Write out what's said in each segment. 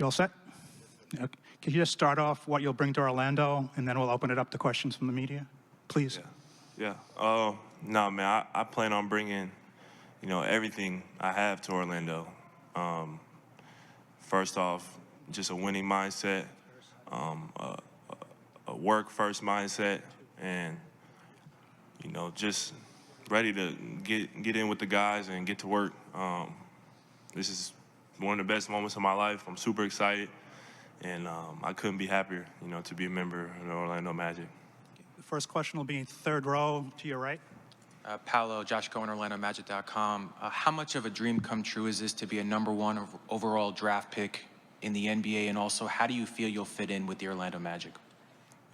You all set? Okay. Could you just start off what you'll bring to Orlando, and then we'll open it up to questions from the media, please? Yeah. No, man, I plan on bringing, everything I have to Orlando. First off, just a winning mindset, a work-first mindset, and, just ready to get in with the guys and get to work. This is one of the best moments of my life. I'm super excited, and I couldn't be happier, to be a member of the Orlando Magic. The first question will be third row to your right. Paolo, Josh Cohen, OrlandoMagic.com. How much of a dream come true is this to be a #1 overall draft pick in the NBA, and also how do you feel you'll fit in with the Orlando Magic?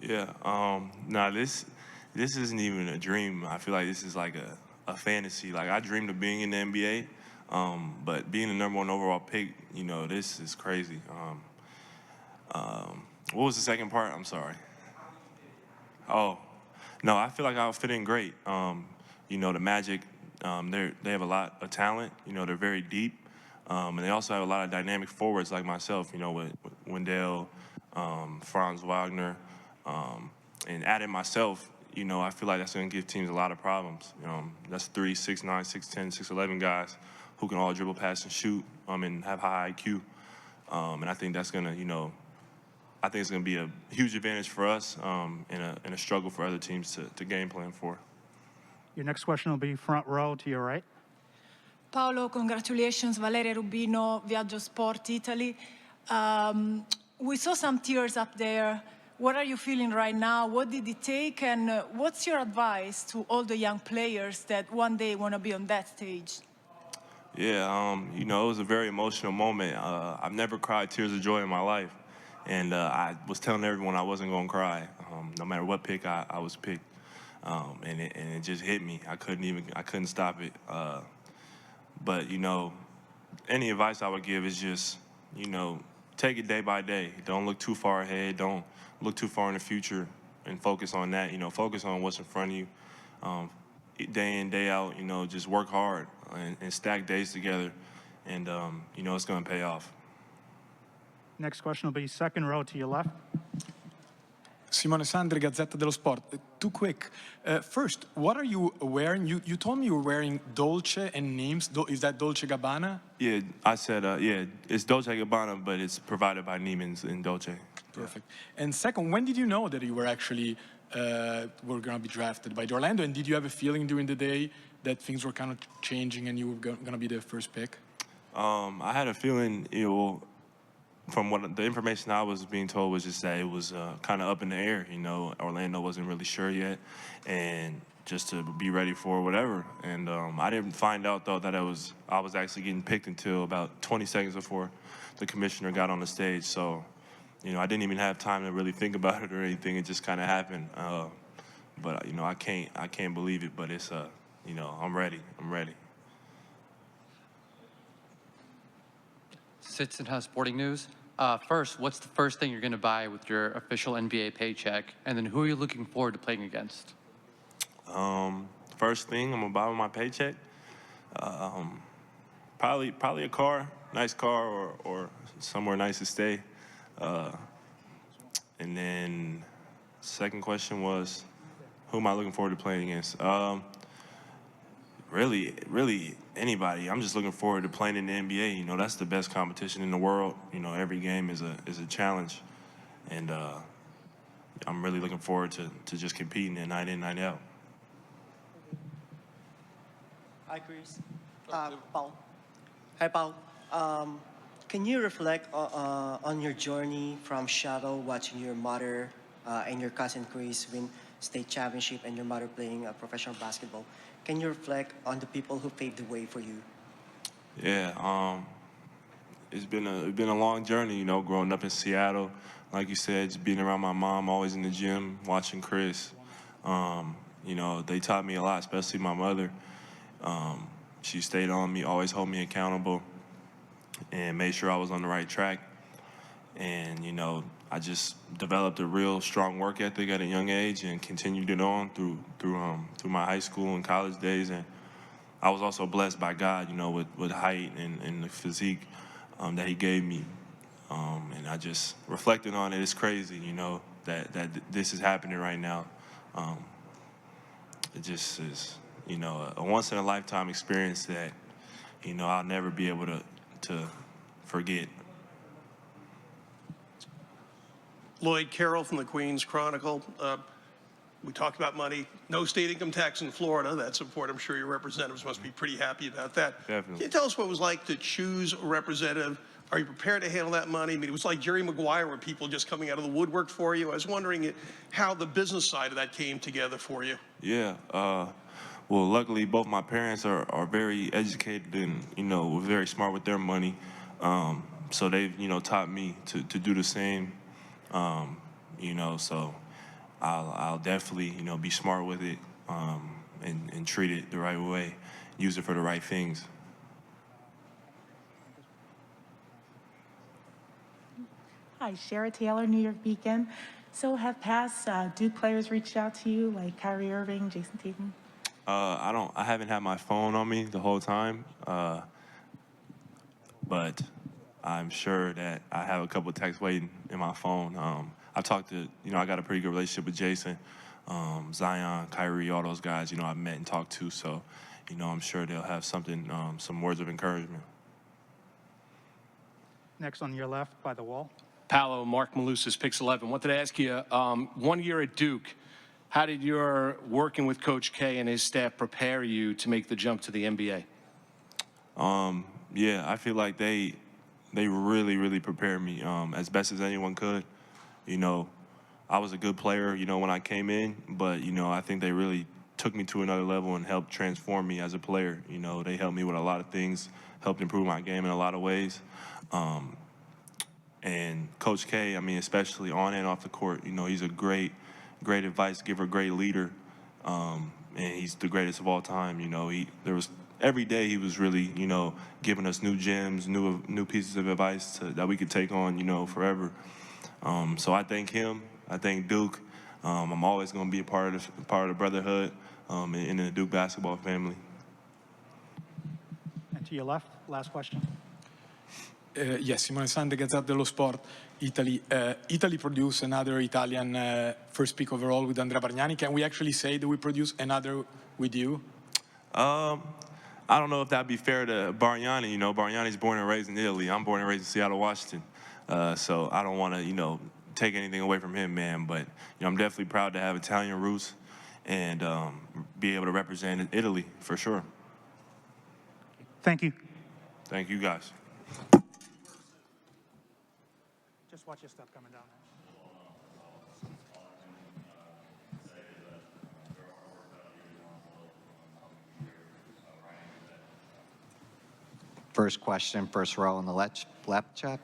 Yeah, this isn't even a dream. I feel like this is like a fantasy. Like, I dreamed of being in the NBA, but being the #1 overall pick, this is crazy. What was the second part? I'm sorry. Oh, no, I feel like I'll fit in great. The Magic, they have a lot of talent. They're very deep, and they also have a lot of dynamic forwards like myself. With Wendell, Franz Wagner, and adding myself. I feel like that's going to give teams a lot of problems. That's 3, 6'9", 6'10", 6'11" guys who can all dribble, pass, and shoot, and have high IQ. And I think that's going to, I think it's going to be a huge advantage for us, and a struggle for other teams to game plan for. Your next question will be front row to your right. Paolo, congratulations. Valeria Rubino, Viaggio Sport Italy. We saw some tears up there. What are you feeling right now? What did it take? And what's your advice to all the young players that one day want to be on that stage? Yeah, it was a very emotional moment. I've never cried tears of joy in my life. And I was telling everyone I wasn't going to cry, no matter what pick I was picked. And it just hit me. I couldn't stop it. But, any advice I would give is just, take it day by day. Don't look too far ahead. Don't look too far in the future, and focus on that. Focus on what's in front of you. Day in, day out, just work hard and stack days together. And, it's going to pay off. Next question will be second row to your left. Simone Sandri, Gazzetta dello Sport. Too quick. First, what are you wearing? You told me you were wearing Dolce and Neiman's. Is that Dolce Gabbana? Yeah, I said, it's Dolce Gabbana, but it's provided by Neiman's and Dolce. Perfect. Yeah. And second, when did you know that you were actually were going to be drafted by Orlando? And did you have a feeling during the day that things were kind of changing and you were going to be the first pick? I had a feeling, from what the information I was being told was just that it was kind of up in the air. Orlando wasn't really sure yet, and just to be ready for whatever. And I didn't find out though that I was actually getting picked until about 20 seconds before the commissioner got on the stage. So, I didn't even have time to really think about it or anything. It just kind of happened. But I can't believe it. But it's I'm ready. Sitzenhouse Sporting News. First, what's the first thing you're going to buy with your official NBA paycheck? And then who are you looking forward to playing against? First thing I'm going to buy with my paycheck? Probably a car, nice car, or somewhere nice to stay. And then second question was, who am I looking forward to playing against? Really anybody. I'm just looking forward to playing in the NBA. That's the best competition in the world. Every game is a challenge, and I'm really looking forward to just competing and night in, night out. Hi, Chris. Paul. Hi, Paul. Can you reflect on your journey from shadow, watching your mother and your cousin Chris win state championship, and your mother playing professional basketball? Can you reflect on the people who paved the way for you? Yeah, it's been a long journey, growing up in Seattle. Like you said, just being around my mom, always in the gym, watching Chris. They taught me a lot, especially my mother. She stayed on me, always held me accountable, and made sure I was on the right track. And, I just developed a real strong work ethic at a young age and continued it on through my high school and college days. And I was also blessed by God, with height and the physique that he gave me. And I just reflecting on it. It's crazy, you know, that this is happening right now. It just is, you know, a once in a lifetime experience that, you know, I'll never be able to forget. Lloyd Carroll from the Queens Chronicle. We talked about money. No state income tax in Florida. That's important. I'm sure your representatives must be pretty happy about that. Definitely. Can you tell us what it was like to choose a representative? Are you prepared to handle that money? I mean, it was like Jerry Maguire, where people just coming out of the woodwork for you. I was wondering how the business side of that came together for you. Yeah. Well, luckily, both my parents are very educated and, you know, were very smart with their money. So they've, you know, taught me to do the same. You know, so I'll definitely, you know, be smart with it and treat it the right way, use it for the right things. Hi, Shara Taylor, New York Beacon. So have past Duke players reached out to you, like Kyrie Irving, Jason Tatum? I haven't had my phone on me the whole time, but I'm sure that I have a couple texts waiting in my phone. I talked to, you know, I got a pretty good relationship with Jason, Zion, Kyrie, all those guys, you know, I've met and talked to. So, you know, I'm sure they'll have something, some words of encouragement. Next on your left by the wall. Paolo, Mark Malusis, Pix 11. Wanted to ask you, 1 year at Duke, how did your working with Coach K and his staff prepare you to make the jump to the NBA? Yeah, I feel like they really, really prepared me as best as anyone could. You know, I was a good player, you know, when I came in, but, you know, I think they really took me to another level and helped transform me as a player. You know, they helped me with a lot of things, helped improve my game in a lot of ways. And Coach K, I mean, especially on and off the court, you know, he's a great advice giver, great leader, and he's the greatest of all time. You know, every day he was really, you know, giving us new gems, new pieces of advice that we could take on, you know, forever. So I thank him. I thank Duke. I'm always going to be a part of the brotherhood in the Duke basketball family. And to your left, last question. Yes, Simone Sande, Gazzetta dello Sport, Italy. Italy produced another Italian first pick overall with Andrea Bargnani. Can we actually say that we produce another with you? I don't know if that'd be fair to Bargnani. You know, Bargnani's born and raised in Italy. I'm born and raised in Seattle, Washington. So I don't want to, you know, take anything away from him, man. But, you know, I'm definitely proud to have Italian roots and be able to represent Italy for sure. Thank you. Thank you, guys. Just watch your step coming down there. First question, first row on the left check.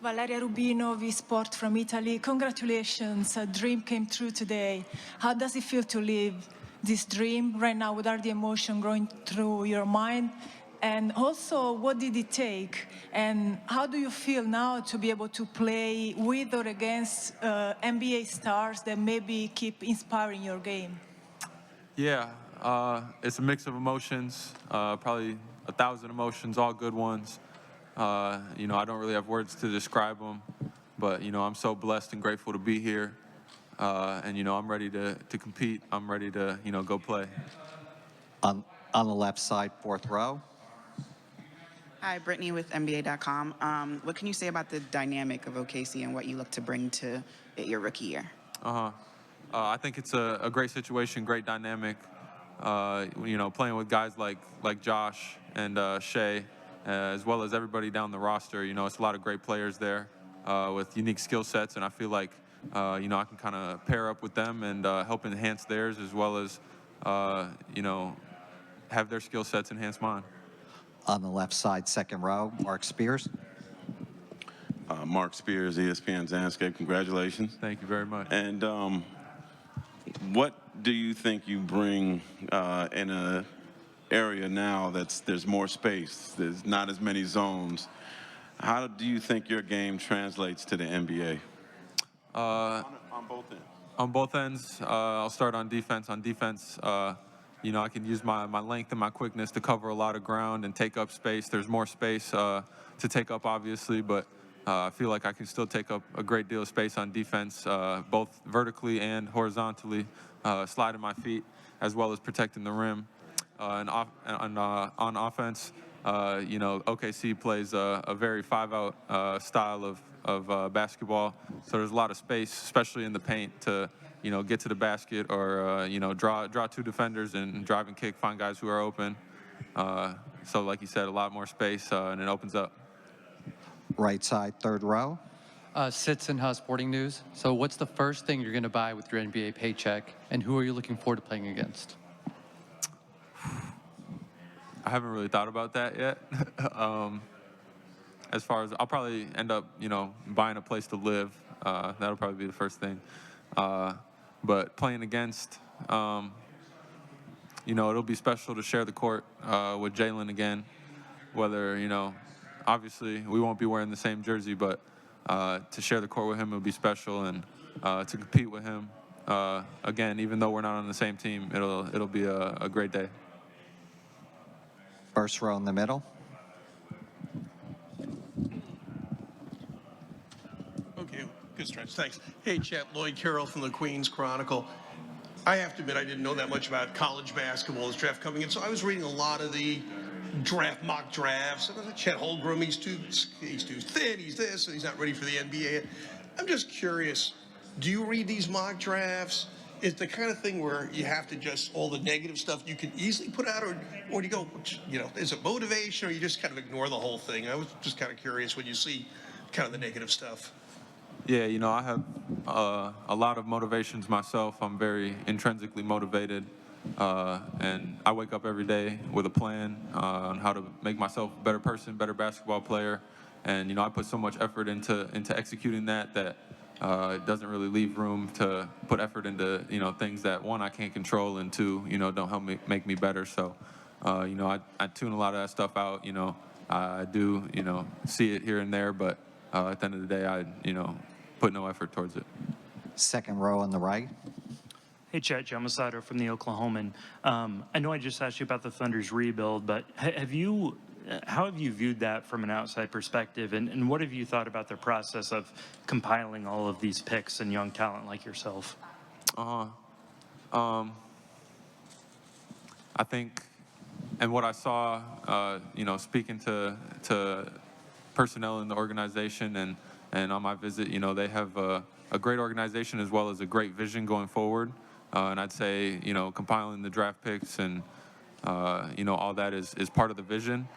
Valeria Rubino, V-Sport from Italy. Congratulations, a dream came true today. How does it feel to live this dream right now? What are the emotions going through your mind? And also, what did it take? And how do you feel now to be able to play with or against NBA stars that maybe keep inspiring your game? Yeah, it's a mix of emotions, probably 1,000 emotions, all good ones. You know, I don't really have words to describe them, but, you know, I'm so blessed and grateful to be here. And, you know, I'm ready to compete. I'm ready to, you know, go play. On the left side, fourth row. Hi, Brittany with NBA.com. What can you say about the dynamic of OKC and what you look to bring to it your rookie year? I think it's a great situation, great dynamic. You know, playing with guys like Josh and Shea, as well as everybody down the roster. You know, it's a lot of great players there with unique skill sets, and I feel like, you know, I can kind of pair up with them and help enhance theirs as well as, you know, have their skill sets enhance mine. On the left side, second row, Mark Spears. Mark Spears, ESPN Zandscape, congratulations. Thank you very much. And what do you think you bring in an area now there's more space, there's not as many zones? How do you think your game translates to the NBA? On both ends. On both ends, I'll start on defense. On defense, I can use my length and my quickness to cover a lot of ground and take up space. There's more space to take up, obviously, but I feel like I can still take up a great deal of space on defense, both vertically and horizontally, sliding my feet as well as protecting the rim. On offense, OKC plays a very five-out style of basketball, so there's a lot of space, especially in the paint, to get to the basket or draw two defenders and drive and kick, find guys who are open. So, like you said, a lot more space and it opens up. Right side, third row. Sits in Sporting News. So what's the first thing you're going to buy with your NBA paycheck, and who are you looking forward to playing against? I haven't really thought about that yet. As far as I'll probably end up, buying a place to live. That'll probably be the first thing. But playing against, it'll be special to share the court with Jalen again. Whether, obviously we won't be wearing the same jersey, but to share the court with him will be special, and to compete with him again, even though we're not on the same team, it'll be a great day. First row in the middle. Okay, good stretch, thanks. Hey, Chet, Lloyd Carroll from the Queens Chronicle. I have to admit, I didn't know that much about college basketball, this draft coming in, so I was reading a lot of the mock drafts. And I was like, Chet Holmgren, he's too thin, he's this, and he's not ready for the NBA. I'm just curious, do you read these mock drafts? Is the kind of thing where you have to just, all the negative stuff you can easily put out, or do you go, is it motivation, or you just kind of ignore the whole thing? I was just kind of curious when you see kind of the negative stuff. Yeah, I have a lot of motivations myself. I'm very intrinsically motivated, and I wake up every day with a plan on how to make myself a better person, better basketball player. And, I put so much effort into executing that it doesn't really leave room to put effort into, things that, one, I can't control, and two, don't help me make me better. So, I tune a lot of that stuff out. I do, see it here and there, but at the end of the day, I, put no effort towards it. Second row on the right. Hey, Chet, John Masado from the Oklahoman. I know I just asked you about the Thunder's rebuild, but how have you viewed that from an outside perspective, and what have you thought about the process of compiling all of these picks and young talent like yourself? I think, and what I saw, speaking to personnel in the organization and on my visit, they have a great organization as well as a great vision going forward. And I'd say, compiling the draft picks and, all that is part of the vision.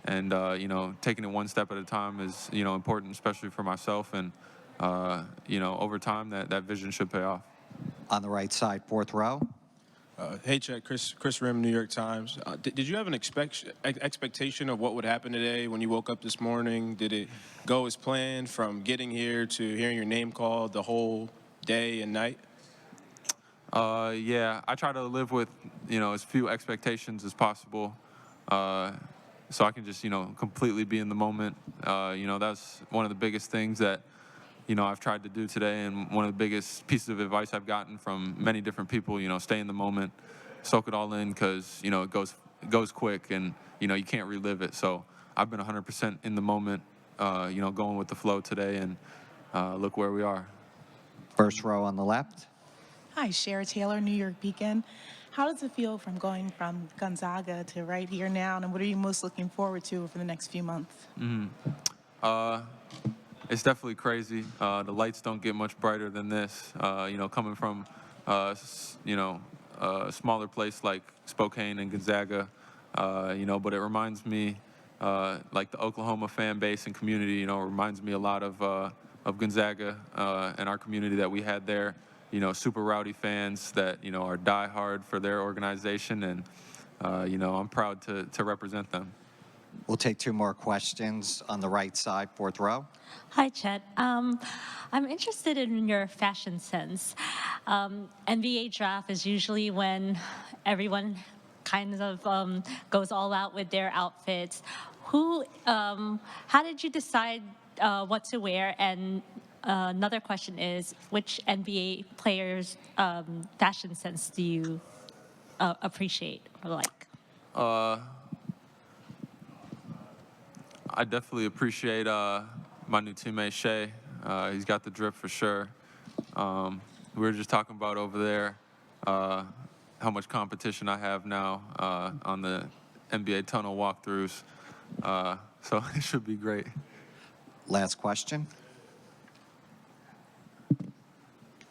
And, taking it one step at a time is, important, especially for myself. And, over time, that vision should pay off. On the right side, fourth row. Hey, Chet, Chris Rim, New York Times. Did you have an expectation of what would happen today when you woke up this morning? Did it go as planned from getting here to hearing your name called the whole day and night? Yeah, I try to live with, as few expectations as possible, so I can just, completely be in the moment. That's one of the biggest things that, I've tried to do today, and one of the biggest pieces of advice I've gotten from many different people, stay in the moment, soak it all in, because, it goes quick, and, you can't relive it. So I've been 100% in the moment, going with the flow today, and look where we are. First row on the left. Hi, Shara Taylor, New York Beacon. How does it feel from going from Gonzaga to right here now, and what are you most looking forward to for the next few months? It's definitely crazy. The lights don't get much brighter than this. Coming from, a smaller place like Spokane and Gonzaga, but it reminds me, like the Oklahoma fan base and community, reminds me a lot of Gonzaga and our community that we had there. Super rowdy fans that, are diehard for their organization, and, I'm proud to represent them. We'll take two more questions on the right side, fourth row. Hi, Chet. I'm interested in your fashion sense. NBA draft is usually when everyone kind of goes all out with their outfits. How did you decide what to wear? And another question is, which NBA players' fashion sense do you appreciate or like? I definitely appreciate my new teammate Shea. He's got the drip for sure. We were just talking about over there how much competition I have now on the NBA tunnel walkthroughs. So it should be great. Last question.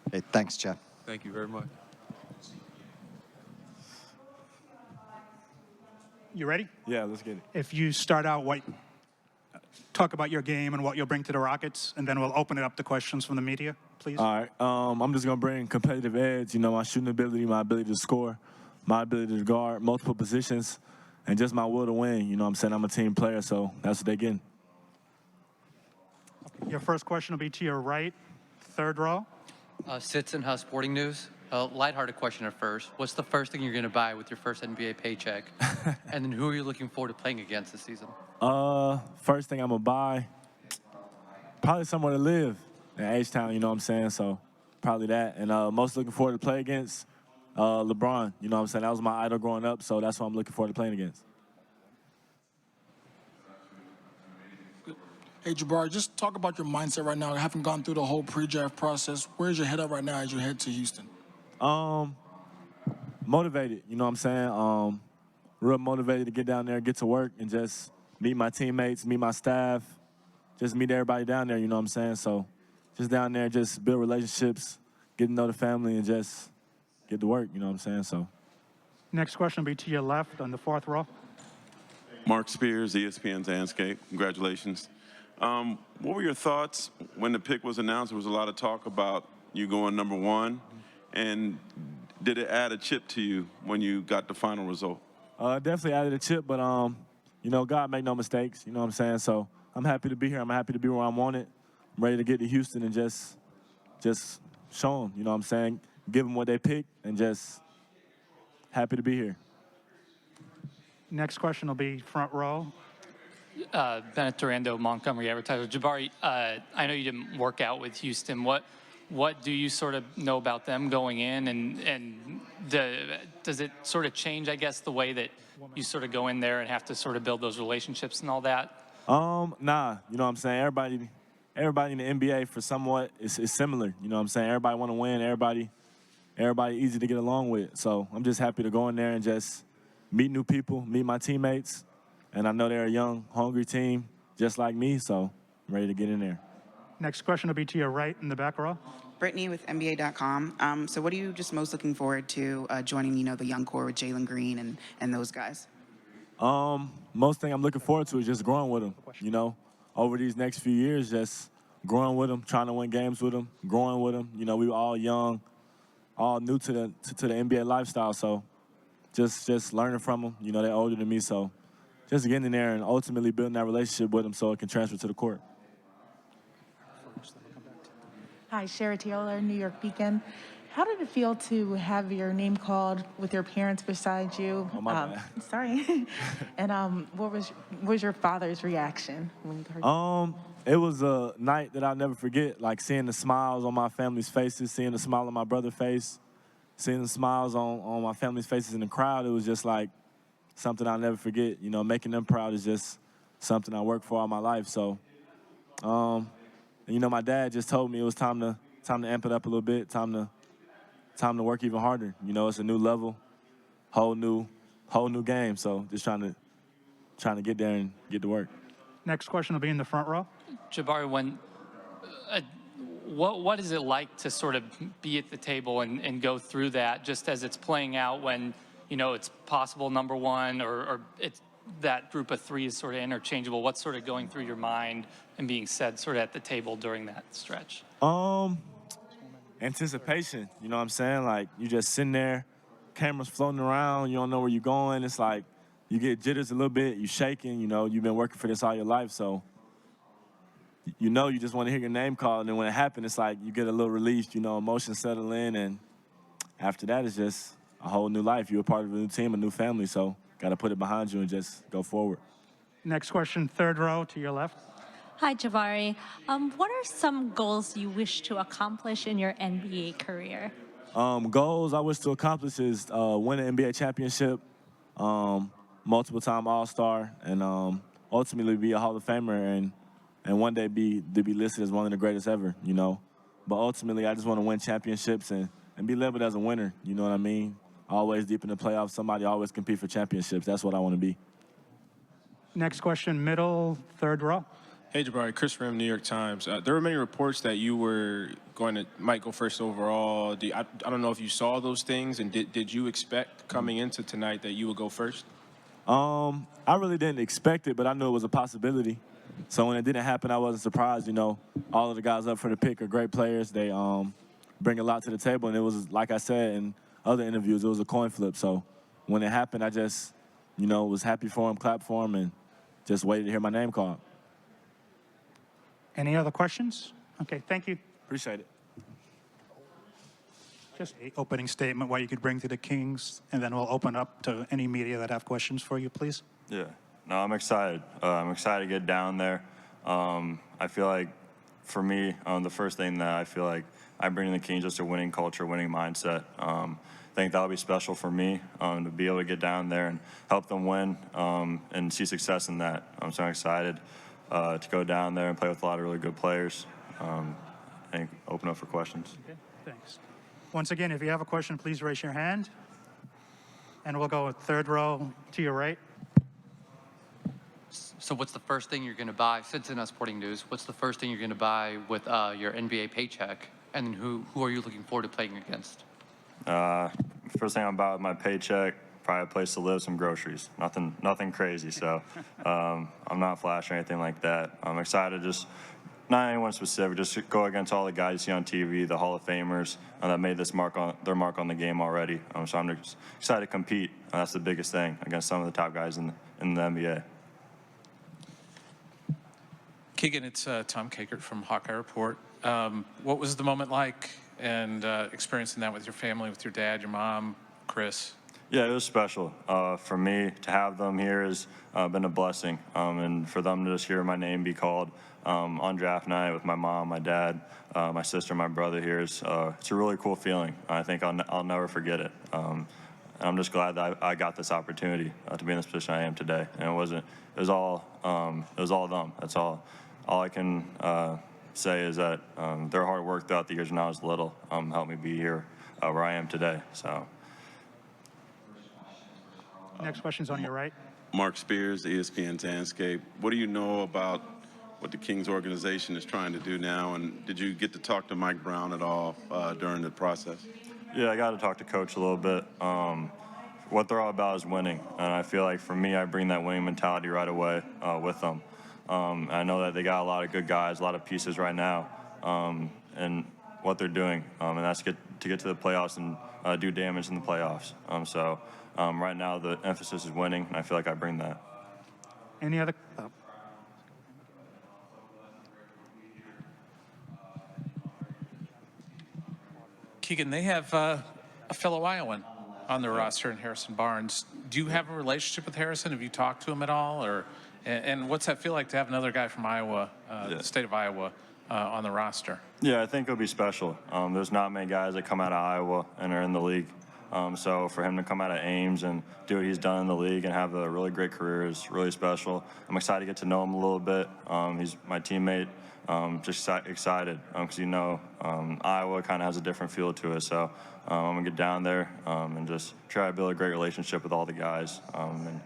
Okay, thanks, Jeff. Thank you very much. You ready? Yeah, let's get it. If you start out, talk about your game and what you'll bring to the Rockets, and then we'll open it up to questions from the media, please. All right. I'm just going to bring competitive edge, my shooting ability, my ability to score, my ability to guard multiple positions, and just my will to win. You know what I'm saying? I'm a team player, so that's what they're getting. Your first question will be to your right, third row. Sits in Huff Sporting News. Lighthearted question at first. What's the first thing you're going to buy with your first NBA paycheck? And then who are you looking forward to playing against this season? First thing I'm going to buy, probably somewhere to live in H-Town, you know what I'm saying? So probably that. And most looking forward to play against LeBron, you know what I'm saying? That was my idol growing up, so that's what I'm looking forward to playing against. Hey, Jabari, just talk about your mindset right now. You haven't gone through the whole pre-draft process. Where's your head at right now as you head to Houston? Motivated, you know what I'm saying? Real motivated to get down there, get to work, and just meet my teammates, meet my staff, just meet everybody down there, you know what I'm saying? So just down there, just build relationships, get to know the family, and just get to work, you know what I'm saying? So. Next question will be to your left on the fourth row. Mark Spears, ESPN's Landscape. Congratulations. What were your thoughts when the pick was announced? There was a lot of talk about you going number one. And did it add a chip to you when you got the final result? Definitely added a chip, but, God make no mistakes, you know what I'm saying? So I'm happy to be here. I'm happy to be where I'm wanted. I'm ready to get to Houston and just show them, you know what I'm saying? Give them what they picked and just happy to be here. Next question will be front row. Bennett Durando, Montgomery Advertiser. Jabari, I know you didn't work out with Houston. What do you sort of know about them going in, and does it sort of change, I guess, the way that you sort of go in there and have to sort of build those relationships and all that? Nah, you know what I'm saying? Everybody in the NBA for somewhat is similar, you know what I'm saying? Everybody want to win, everybody easy to get along with. So I'm just happy to go in there and just meet new people, meet my teammates, and I know they're a young, hungry team just like me, so I'm ready to get in there. Next question will be to your right in the back row. Brittany with NBA.com. So what are you just most looking forward to joining, the young core with Jalen Green and those guys? Most thing I'm looking forward to is just growing with them, over these next few years, just growing with them, trying to win games with them, growing with them. We were all young, all new to the NBA lifestyle, so just learning from them. They're older than me, so just getting in there and ultimately building that relationship with them so it can transfer to the court. Hi, Sherry Taylor, New York Beacon. How did it feel to have your name called with your parents beside you? Oh, my bad. Sorry. And what was your father's reaction when you heard It was a night that I'll never forget, like seeing the smiles on my family's faces, seeing the smile on my brother's face, seeing the smiles on my family's faces in the crowd. It was just like something I'll never forget. Making them proud is just something I worked for all my life. So, my dad just told me it was time to amp it up a little bit, time to work even harder. It's a new level, whole new game. So just trying to get there and get to work. Next question will be in the front row. Jabari, what is it like to sort of be at the table and go through that just as it's playing out when, it's possible number one or it's that group of three is sort of interchangeable? What's sort of going through your mind and being said sort of at the table during that stretch? Anticipation, you know what I'm saying? Like, you just sitting there, cameras floating around, you don't know where you're going. It's like you get jitters a little bit, you shaking, you've been working for this all your life, so you just want to hear your name called, and then when it happens, it's like you get a little relief, emotions settle in, and after that, it's just a whole new life. You're a part of a new team, a new family, so got to put it behind you and just go forward. Next question, third row to your left. Hi, Jabari. What are some goals you wish to accomplish in your NBA career? Goals I wish to accomplish is win an NBA championship, multiple-time All-Star, and ultimately be a Hall of Famer and one day be listed as one of the greatest ever, you know. But ultimately, I just want to win championships and be labeled as a winner, you know what I mean? Always deep in the playoffs, somebody always compete for championships. That's what I want to be. Next question, middle, third row. Hey, Jabari, Chris Rim, New York Times. There were many reports that you might go first overall. I don't know if you saw those things, and did you expect coming into tonight that you would go first? I really didn't expect it, but I knew it was a possibility. So when it didn't happen, I wasn't surprised, you know. All of the guys up for the pick are great players. They bring a lot to the table, and it was, like I said in other interviews, it was a coin flip. So when it happened, I just, you know, was happy for him, clapped for him, and just waited to hear my name called. Any other questions? Okay, thank you. Appreciate it. Just an opening statement, what you could bring to the Kings, and then we'll open up to any media that have questions for you, please. Yeah, no, I'm excited. I'm excited to get down there. I feel like, for me, the first thing that I feel like I bring to the Kings is just a winning culture, winning mindset. I think that'll be special for me to be able to get down there and help them win and see success in that. I'm so excited to go down there and play with a lot of really good players and open up for questions. Okay, thanks. Once again, if you have a question, please raise your hand. And we'll go with third row to your right. So what's the first thing you're going to buy, since in Sporting News, what's the first thing you're going to buy with your NBA paycheck? And then who are you looking forward to playing against? First thing I'm about with my paycheck, probably a place to live, some groceries. Nothing crazy. So I'm not flash or anything like that. I'm excited, just not anyone specific, just go against all the guys you see on TV, the Hall of Famers that made their mark on the game already. So I'm just excited to compete. That's the biggest thing, against some of the top guys in the NBA. Keegan, it's Tom Kakert from Hawkeye Report. What was the moment like, and experiencing that with your family, with your dad, your mom, Chris? Yeah, it was special. For me, to have them here has been a blessing. And for them to just hear my name be called on draft night with my mom, my dad, my sister, my brother here, it's a really cool feeling. I think I'll never forget it. And I'm just glad that I got this opportunity to be in this position I am today. And it was all them. That's all I can say is that their hard work throughout the years when I was little helped me be here where I am today. So. Next question's on your right. Mark Spears, ESPN's Landscape. What do you know about what the Kings organization is trying to do now, and did you get to talk to Mike Brown at all during the process? Yeah, I got to talk to Coach a little bit. What they're all about is winning, and I feel like for me, I bring that winning mentality right away with them. I know that they got a lot of good guys, a lot of pieces right now, and what they're doing, and that's to get to the playoffs and do damage in the playoffs. So right now, the emphasis is winning, and I feel like I bring that. Any other? Keegan, they have a fellow Iowan on their roster in Harrison Barnes. Do you have a relationship with Harrison? Have you talked to him at all? And what's that feel like to have another guy from Iowa, the state of Iowa, on the roster? Yeah, I think it'll be special. There's not many guys that come out of Iowa and are in the league. So for him to come out of Ames and do what he's done in the league and have a really great career is really special. I'm excited to get to know him a little bit. He's my teammate. Just excited because Iowa kind of has a different feel to it. So I'm going to get down there and just try to build a great relationship with all the guys. And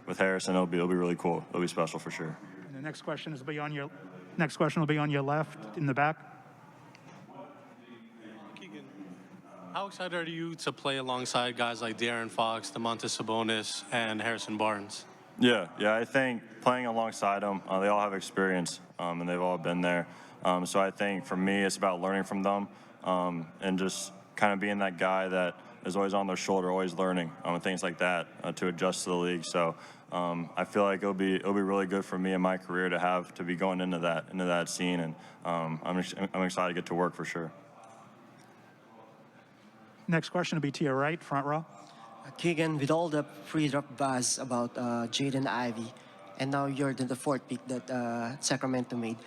with Harrison, it'll be really cool. It'll be special for sure. And the next question will be on your left in the back. How excited are you to play alongside guys like De'Aaron Fox, Domantas Sabonis, and Harrison Barnes? Yeah, I think playing alongside them, they all have experience, and they've all been there. So I think for me, it's about learning from them and just kind of being that guy that is always on their shoulder, always learning, and things like that to adjust to the league. So I feel like it'll be really good for me in my career to be going into that scene, and I'm excited to get to work for sure. Next question will be to your right, front row. Keegan, with all the pre-draft buzz about Jaden Ivey, and now you're the fourth pick that Sacramento made,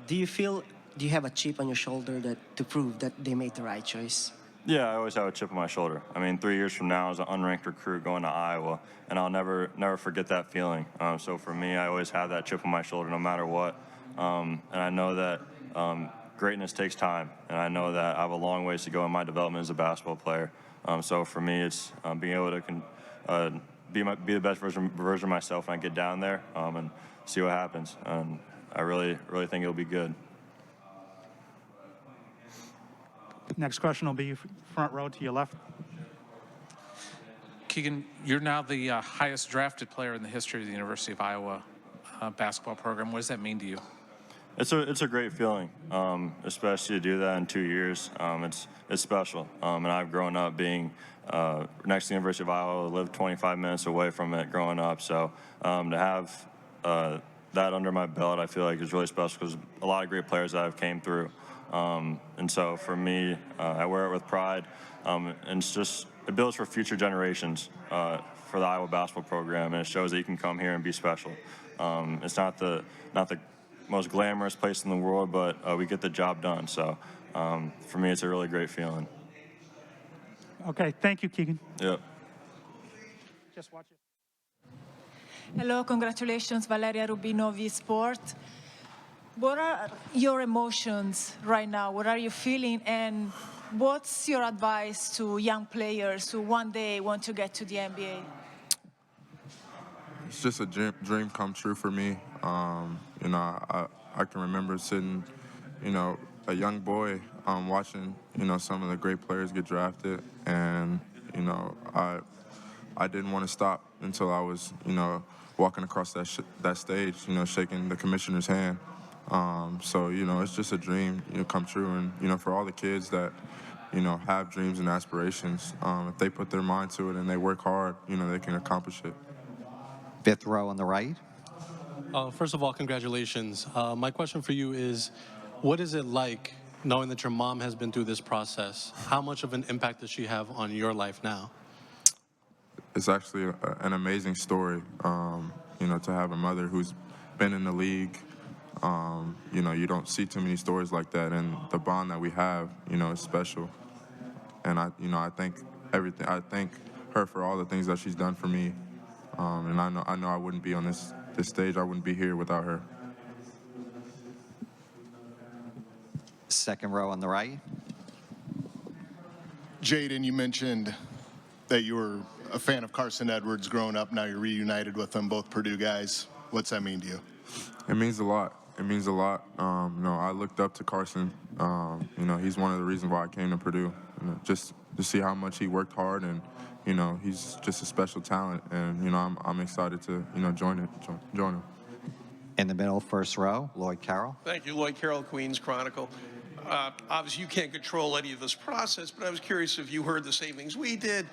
do you have a chip on your shoulder to prove that they made the right choice? Yeah, I always have a chip on my shoulder. I mean, 3 years from now, as an unranked recruit going to Iowa, and I'll never forget that feeling. So for me, I always have that chip on my shoulder, no matter what. And I know that greatness takes time, and I know that I have a long ways to go in my development as a basketball player. So for me, it's being able to be the best version of myself when I get down there and see what happens. And I really think it'll be good. Next question will be front row to your left. Keegan, you're now the highest drafted player in the history of the University of Iowa basketball program. What does that mean to you? It's a great feeling, especially to do that in 2 years. It's special, and I've grown up being next to the University of Iowa, lived 25 minutes away from it growing up. So to have that under my belt, I feel like is really special because a lot of great players that I've came through. And so for me, I wear it with pride, and it builds for future generations for the Iowa basketball program, and it shows that you can come here and be special. It's not the most glamorous place in the world, but we get the job done. So for me, it's a really great feeling. Okay, thank you, Keegan. Yep. Just watch it. Hello, congratulations, Valeria Rubino, V-Sport. What are your emotions right now? What are you feeling? And what's your advice to young players who one day want to get to the NBA? It's just a dream come true for me. You know, I can remember sitting, you know, a young boy watching, you know, some of the great players get drafted, and you know, I didn't want to stop until I was, you know, walking across that stage, you know, shaking the commissioner's hand. So you know, it's just a dream, you know, come true, and you know, for all the kids that, you know, have dreams and aspirations, if they put their mind to it and they work hard, you know, they can accomplish it. Fifth row on the right. First of all, congratulations. My question for you is, what is it like knowing that your mom has been through this process? How much of an impact does she have on your life now? It's actually an amazing story, you know, to have a mother who's been in the league. You know, you don't see too many stories like that, and the bond that we have, you know, is special. And I thank her for all the things that she's done for me. And I know I wouldn't be on this stage. I wouldn't be here without her. Second row on the right. Jaden, you mentioned that you were a fan of Carson Edwards growing up. Now you're reunited with them, both Purdue guys. What's that mean to you? It means a lot. It means a lot. You know, I looked up to Carson. You know, he's one of the reasons why I came to Purdue. You know, just to see how much he worked hard, and you know, he's just a special talent. And you know, I'm excited to, you know, join him. In the middle, first row, Lloyd Carroll. Thank you, Lloyd Carroll, Queens Chronicle. Obviously, you can't control any of this process, but I was curious if you heard the same things we did.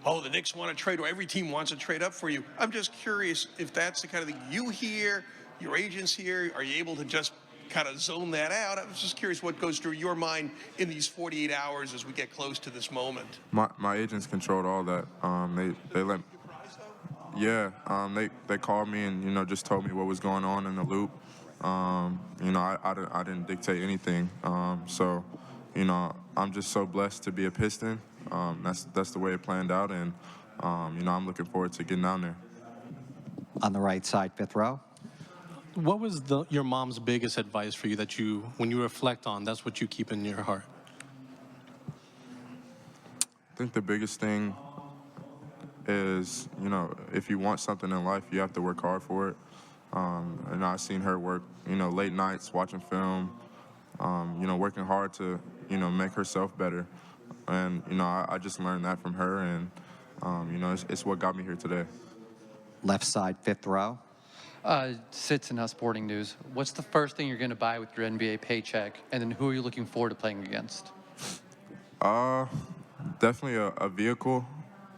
Oh, the Knicks want to trade, or every team wants to trade up for you. I'm just curious if that's the kind of thing you hear, your agents hear. Are you able to just kind of zone that out? I was just curious what goes through your mind in these 48 hours as we get close to this moment. My agents controlled all that. They let. Yeah, they called me and, you know, just told me what was going on in the loop. You know, I didn't dictate anything. So, you know, I'm just so blessed to be a Piston. That's the way it planned out, and you know, I'm looking forward to getting down there. On the right side, fifth row. What was your mom's biggest advice for you that when you reflect on, that's what you keep in your heart? I think the biggest thing is, you know, if you want something in life, you have to work hard for it. And I've seen her work, you know, late nights, watching film, you know, working hard to, you know, make herself better. And, you know, I just learned that from her, and, you know, it's what got me here today. Left side, fifth row. Sitson Sporting News. What's the first thing you're going to buy with your NBA paycheck, and then who are you looking forward to playing against? Definitely a vehicle.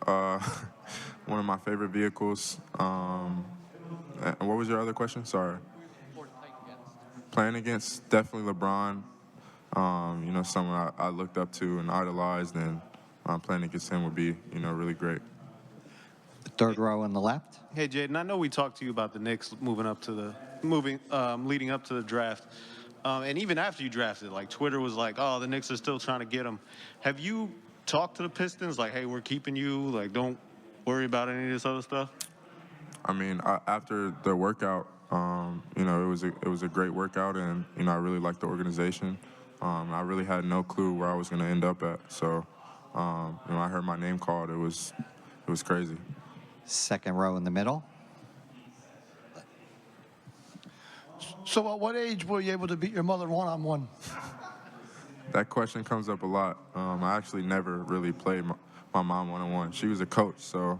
One of my favorite vehicles. And what was your other question? Sorry. Playing against, definitely LeBron. You know, someone I looked up to and idolized, and playing against him would be, you know, really great. Third row on the left. Hey, Jaden, I know we talked to you about the Knicks leading up to the draft. And even after you drafted, like, Twitter was like, oh, the Knicks are still trying to get him. Have you talk to the Pistons like, hey, we're keeping you, like, don't worry about any of this other stuff? I mean, after the workout, you know, it was a great workout, and you know, I really liked the organization. I really had no clue where I was going to end up at. So, you know, I heard my name called. It was crazy. Second row in the middle. So at what age were you able to beat your mother one-on-one? That question comes up a lot. I actually never really played my mom one-on-one. She was a coach, so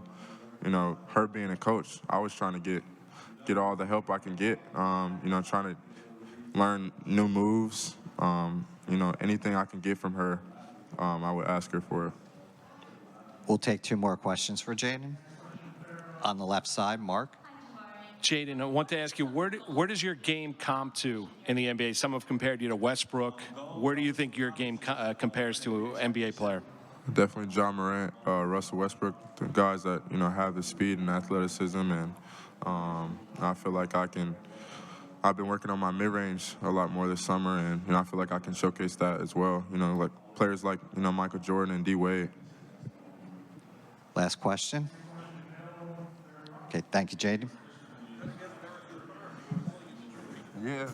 you know, her being a coach, I was trying to get all the help I can get. You know, trying to learn new moves. You know, anything I can get from her, I would ask her for. We'll take two more questions for Jaden. On the left side, Mark. Jaden, I want to ask you, where does your game comp to in the NBA? Some have compared you to Westbrook. Where do you think your game compares to an NBA player? Definitely John Morant, Russell Westbrook, the guys that, you know, have the speed and athleticism, and I feel like I've been working on my mid-range a lot more this summer, and you know, I feel like I can showcase that as well. You know, like players like, you know, Michael Jordan and D. Wade. Last question. Okay, thank you, Jaden. Yeah.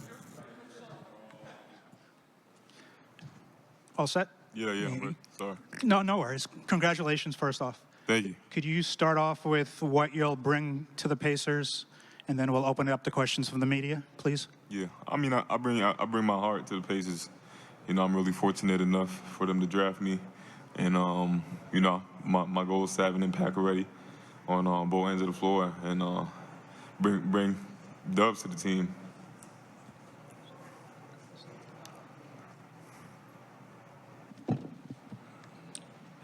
All set? Yeah, but sorry. No worries. Congratulations, first off. Thank you. Could you start off with what you'll bring to the Pacers, and then we'll open it up to questions from the media, please? Yeah, I mean, I bring my heart to the Pacers. You know, I'm really fortunate enough for them to draft me, and you know, my goal is to have an impact already on both ends of the floor, and bring dubs to the team.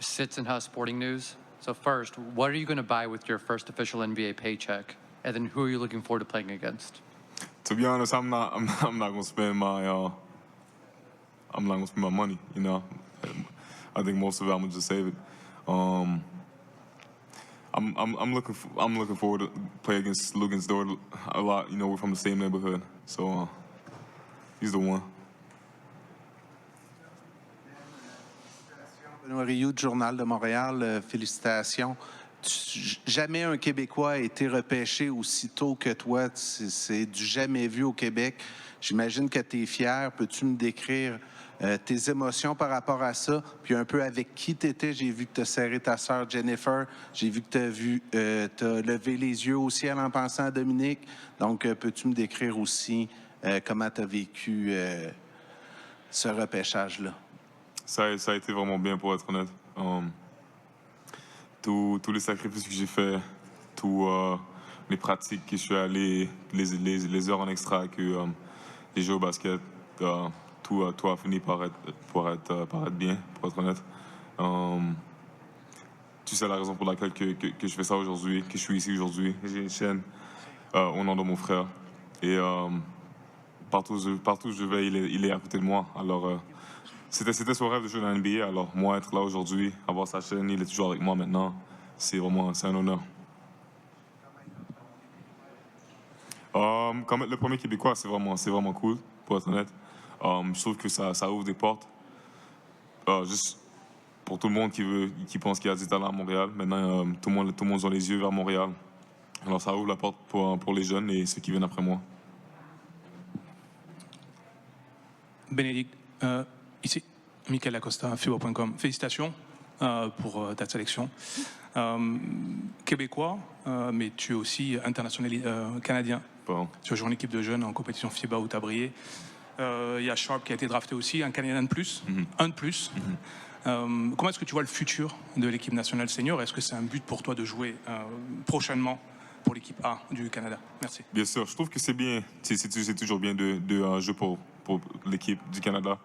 Sits in House Sporting News. So first, what are you going to buy with your first official NBA paycheck? And then who are you looking forward to playing against? To be honest, I'm not gonna spend my money. You know, I think most of it I'm gonna just save it. I'm looking forward to play against Lugan's Dort a lot. You know, we're from the same neighborhood, so he's the one. Benoît Rioux du Journal de Montréal, félicitations. Jamais un Québécois a été repêché aussitôt que toi. C'est du jamais vu au Québec. J'imagine que tu es fier. Peux-tu me décrire tes émotions par rapport à ça? Puis un peu avec qui tu étais. J'ai vu que tu as serré ta sœur Jennifer. J'ai vu que tu as levé les yeux au ciel en pensant à Dominique. Donc, peux-tu me décrire aussi comment tu as vécu ce repêchage-là? Ça a été vraiment bien, pour être honnête. Tous les sacrifices que j'ai faits, tous les pratiques que je suis allé, les heures en extra que j'ai joué au basket, tout a fini par être bien, pour être honnête. Tu sais la raison pour laquelle que je fais ça aujourd'hui, que je suis ici aujourd'hui. J'ai une chaîne au nom de mon frère. Et partout où je vais, il est à côté de moi. Alors, c'était son rêve de jouer dans la NBA. Alors, moi, être là aujourd'hui, avoir sa chaîne, il est toujours avec moi maintenant. C'est un honneur. Comme être le premier Québécois, c'est vraiment cool, pour être honnête. Je trouve que ça ouvre des portes. Juste pour tout le monde qui pense qu'il y a du talent à Montréal. Maintenant, tout le monde a les yeux vers Montréal. Alors, ça ouvre la porte pour les jeunes et ceux qui viennent après moi. Bénédicte, ici, Michael Acosta, FIBA.com. Félicitations pour ta sélection. Québécois, mais tu es aussi international canadien. Bon. Tu as joué en équipe de jeunes en compétition FIBA où tu as brillé. Il y a Sharp qui a été drafté aussi, un Canadien de plus, un de plus. Comment est-ce que tu vois le futur de l'équipe nationale senior? Est-ce que c'est un but pour toi de jouer prochainement pour l'équipe A du Canada? Merci. Bien sûr, je trouve que c'est bien. C'est toujours bien de jouer pour l'équipe du Canada.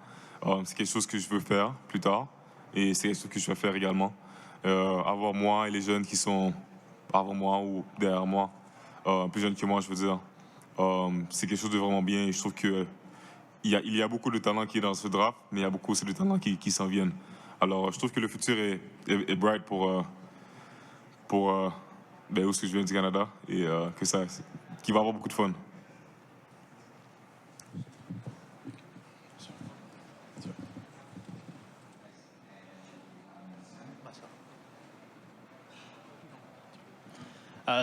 C'est quelque chose que je veux faire plus tard et c'est quelque chose que je vais faire également. Avoir moi et les jeunes qui sont avant moi ou derrière moi, plus jeunes que moi, je veux dire, c'est quelque chose de vraiment bien et je trouve que il y a beaucoup de talents qui est dans ce draft, mais il y a beaucoup aussi de talents qui s'en viennent. Alors, je trouve que le futur est bright pour où est-ce que je viens du Canada et qu'il va avoir beaucoup de fun.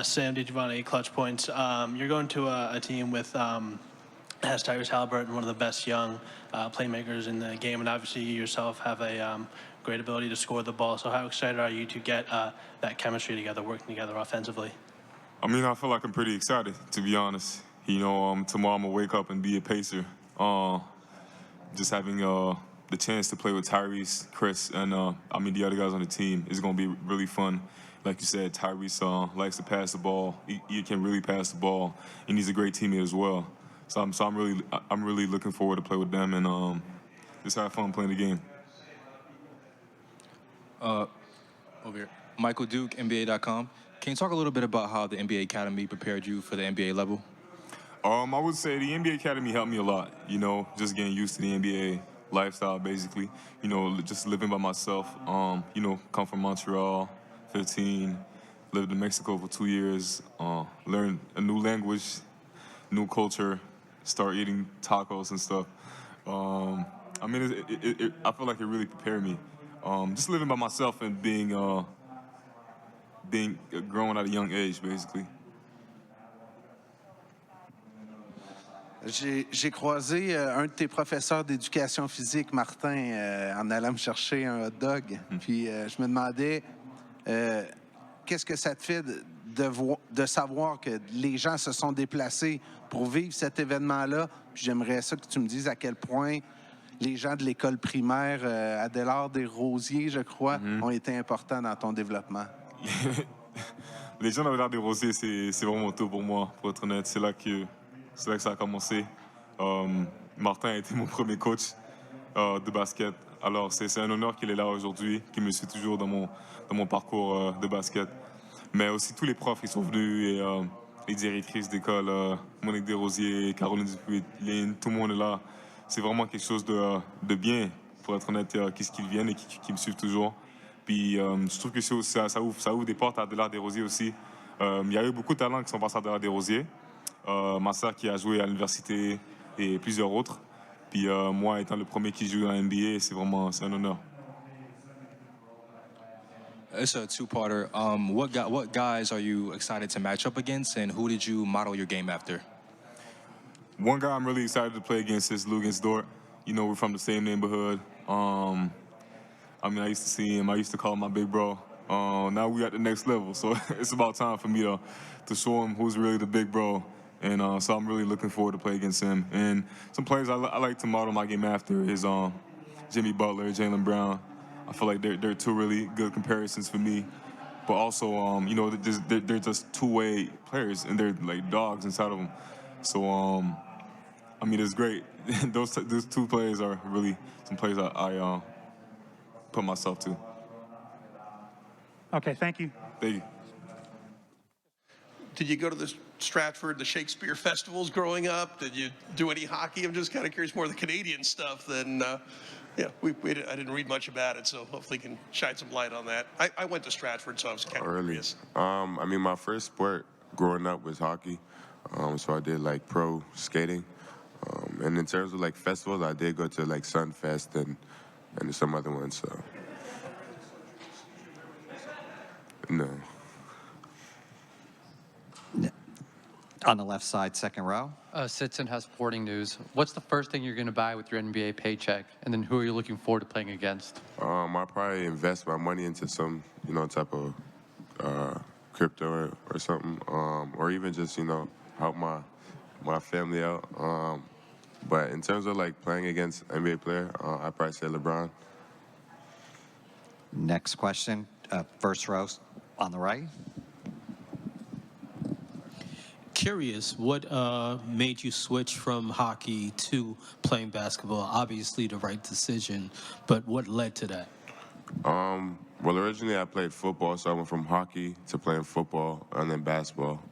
Sam DiGiovanni, Clutch Points. You're going to a team with has Tyrese Halliburton, one of the best young playmakers in the game, and obviously you yourself have a great ability to score the ball. So how excited are you to get that chemistry together, working together offensively? I mean, I feel like I'm pretty excited, to be honest. You know, tomorrow I'm gonna wake up and be a Pacer. Just having the chance to play with Tyrese, Chris, and the other guys on the team is gonna be really fun. Like you said, Tyrese likes to pass the ball. He can really pass the ball, and he's a great teammate as well. So I'm really looking forward to play with them and just have fun playing the game. Over here. Michael Duke, NBA.com. Can you talk a little bit about how the NBA Academy prepared you for the NBA level? I would say the NBA Academy helped me a lot, you know, just getting used to the NBA lifestyle, basically. You know, just living by myself. You know, come from Montreal, 15, lived in Mexico for 2 years, learned a new language, new culture, start eating tacos and stuff. I mean, I feel like it really prepared me. Just living by myself and being grown at a young age, basically. J'ai croisé un de tes professeurs d'éducation physique, Martin, en allant me chercher un hot dog. Puis je me demandais qu'est-ce que ça te fait de savoir que les gens se sont déplacés pour vivre cet événement-là. Puis j'aimerais ça que tu me dises à quel point les gens de l'école primaire Adélard-des-Rosiers, je crois, ont été importants dans ton développement. Les gens d'Adélard-des-Rosiers, c'est vraiment tôt pour moi, pour être honnête. C'est là que ça a commencé. Martin a été mon premier coach de basket. Alors, c'est un honneur qu'il est là aujourd'hui, qu'il me suit toujours dans mon parcours de basket. Mais aussi tous les profs qui sont venus et les directrices d'école, Monique Desrosiers, Caroline Dupuis-Line, tout le monde est là. C'est vraiment quelque chose de bien, pour être honnête, qu'ils viennent et qui me suivent toujours. Puis je trouve que ça ouvre des portes à Adélard-des-Rosiers aussi. Il y a eu beaucoup de talents qui sont passés à Adélard-des-Rosiers. Ma sœur qui a joué à l'université et plusieurs autres. Puis moi, étant le premier qui joue dans la NBA, c'est un honneur. It's a two-parter. What guys are you excited to match up against, and who did you model your game after? One guy I'm really excited to play against is Lugens Dort. You know, we're from the same neighborhood. I mean, I used to see him. I used to call him my big bro. Now we're at the next level, so it's about time for me to show him who's really the big bro. And so I'm really looking forward to play against him. And some players I like to model my game after is Jimmy Butler, Jaylen Brown. I feel like they're two really good comparisons for me. But also, you know, they're just two-way players, and they're like dogs inside of them. So, I mean, it's great. Those two players are really some players I put myself to. Okay, thank you. Thank you. Did you go to the Stratford, the Shakespeare festivals growing up? Did you do any hockey? I'm just kind of curious more of the Canadian stuff than, I didn't read much about it, so hopefully you can shine some light on that. I went to Stratford, so I was kind of curious. I mean, my first sport growing up was hockey, so I did like pro skating. And in terms of like festivals, I did go to like Sunfest and some other ones, so. No. On the left side, second row. Sitson has sporting news. What's the first thing you're going to buy with your NBA paycheck? And then who are you looking forward to playing against? I'll probably invest my money into some, type of crypto or something, or even just, help my family out. But in terms of like playing against NBA player, I'd probably say LeBron. Next question, first row on the right. Curious, what made you switch from hockey to playing basketball? Obviously the right decision, but what led to that? Well, originally I played football, so I went from hockey to playing football and then basketball.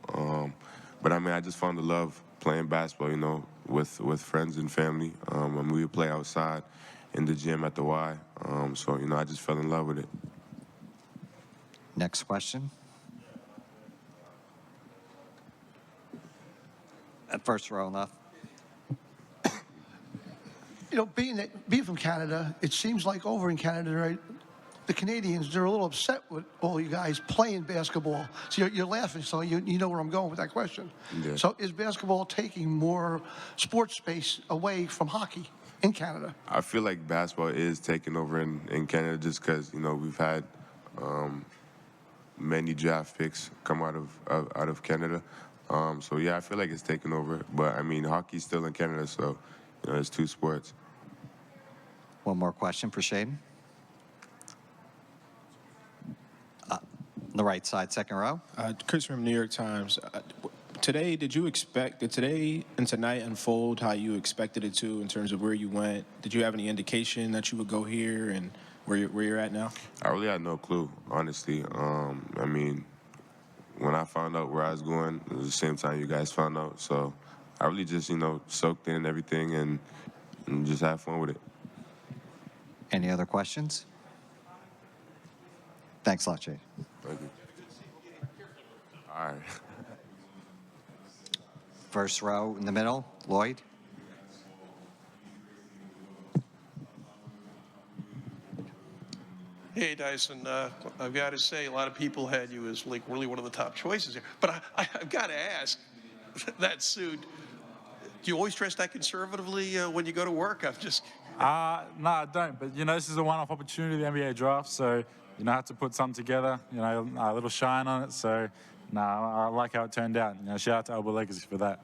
But I mean, I just found the love playing basketball, with friends and family. When we would play outside in the gym at the Y. So, I just fell in love with it. Next question. First row left. Being from Canada, it seems like over in Canada, right, the Canadians, they're a little upset with all you guys playing basketball. So you're laughing, so you know where I'm going with that question. Yeah. So is basketball taking more sports space away from hockey in Canada? I feel like basketball is taking over in Canada just because, you know, we've had many draft picks come out of Canada. So, yeah, I feel like it's taking over. But, I mean, hockey's still in Canada, so, you know, it's two sports. One more question for Shaden. On the right side, second row. Chris from New York Times. Today, did today and tonight unfold how you expected it to in terms of where you went? Did you have any indication that you would go here and where you're at now? I really had no clue, honestly. I mean, when I found out where I was going, it was the same time you guys found out. So I really just, you know, soaked in everything and just had fun with it. Any other questions? Thanks a lot, Jay. Thank you. All right. First row in the middle, Lloyd. Hey, Dyson, I've got to say, a lot of people had you as like really one of the top choices here. But I've got to ask, that suit, do you always dress that conservatively when you go to work? I'm just... No, I don't. But, you know, this is a one-off opportunity, the NBA draft. So, you know, I had to put something together, you know, a little shine on it. So, no, I like how it turned out. You know, shout out to Elbow Legacy for that.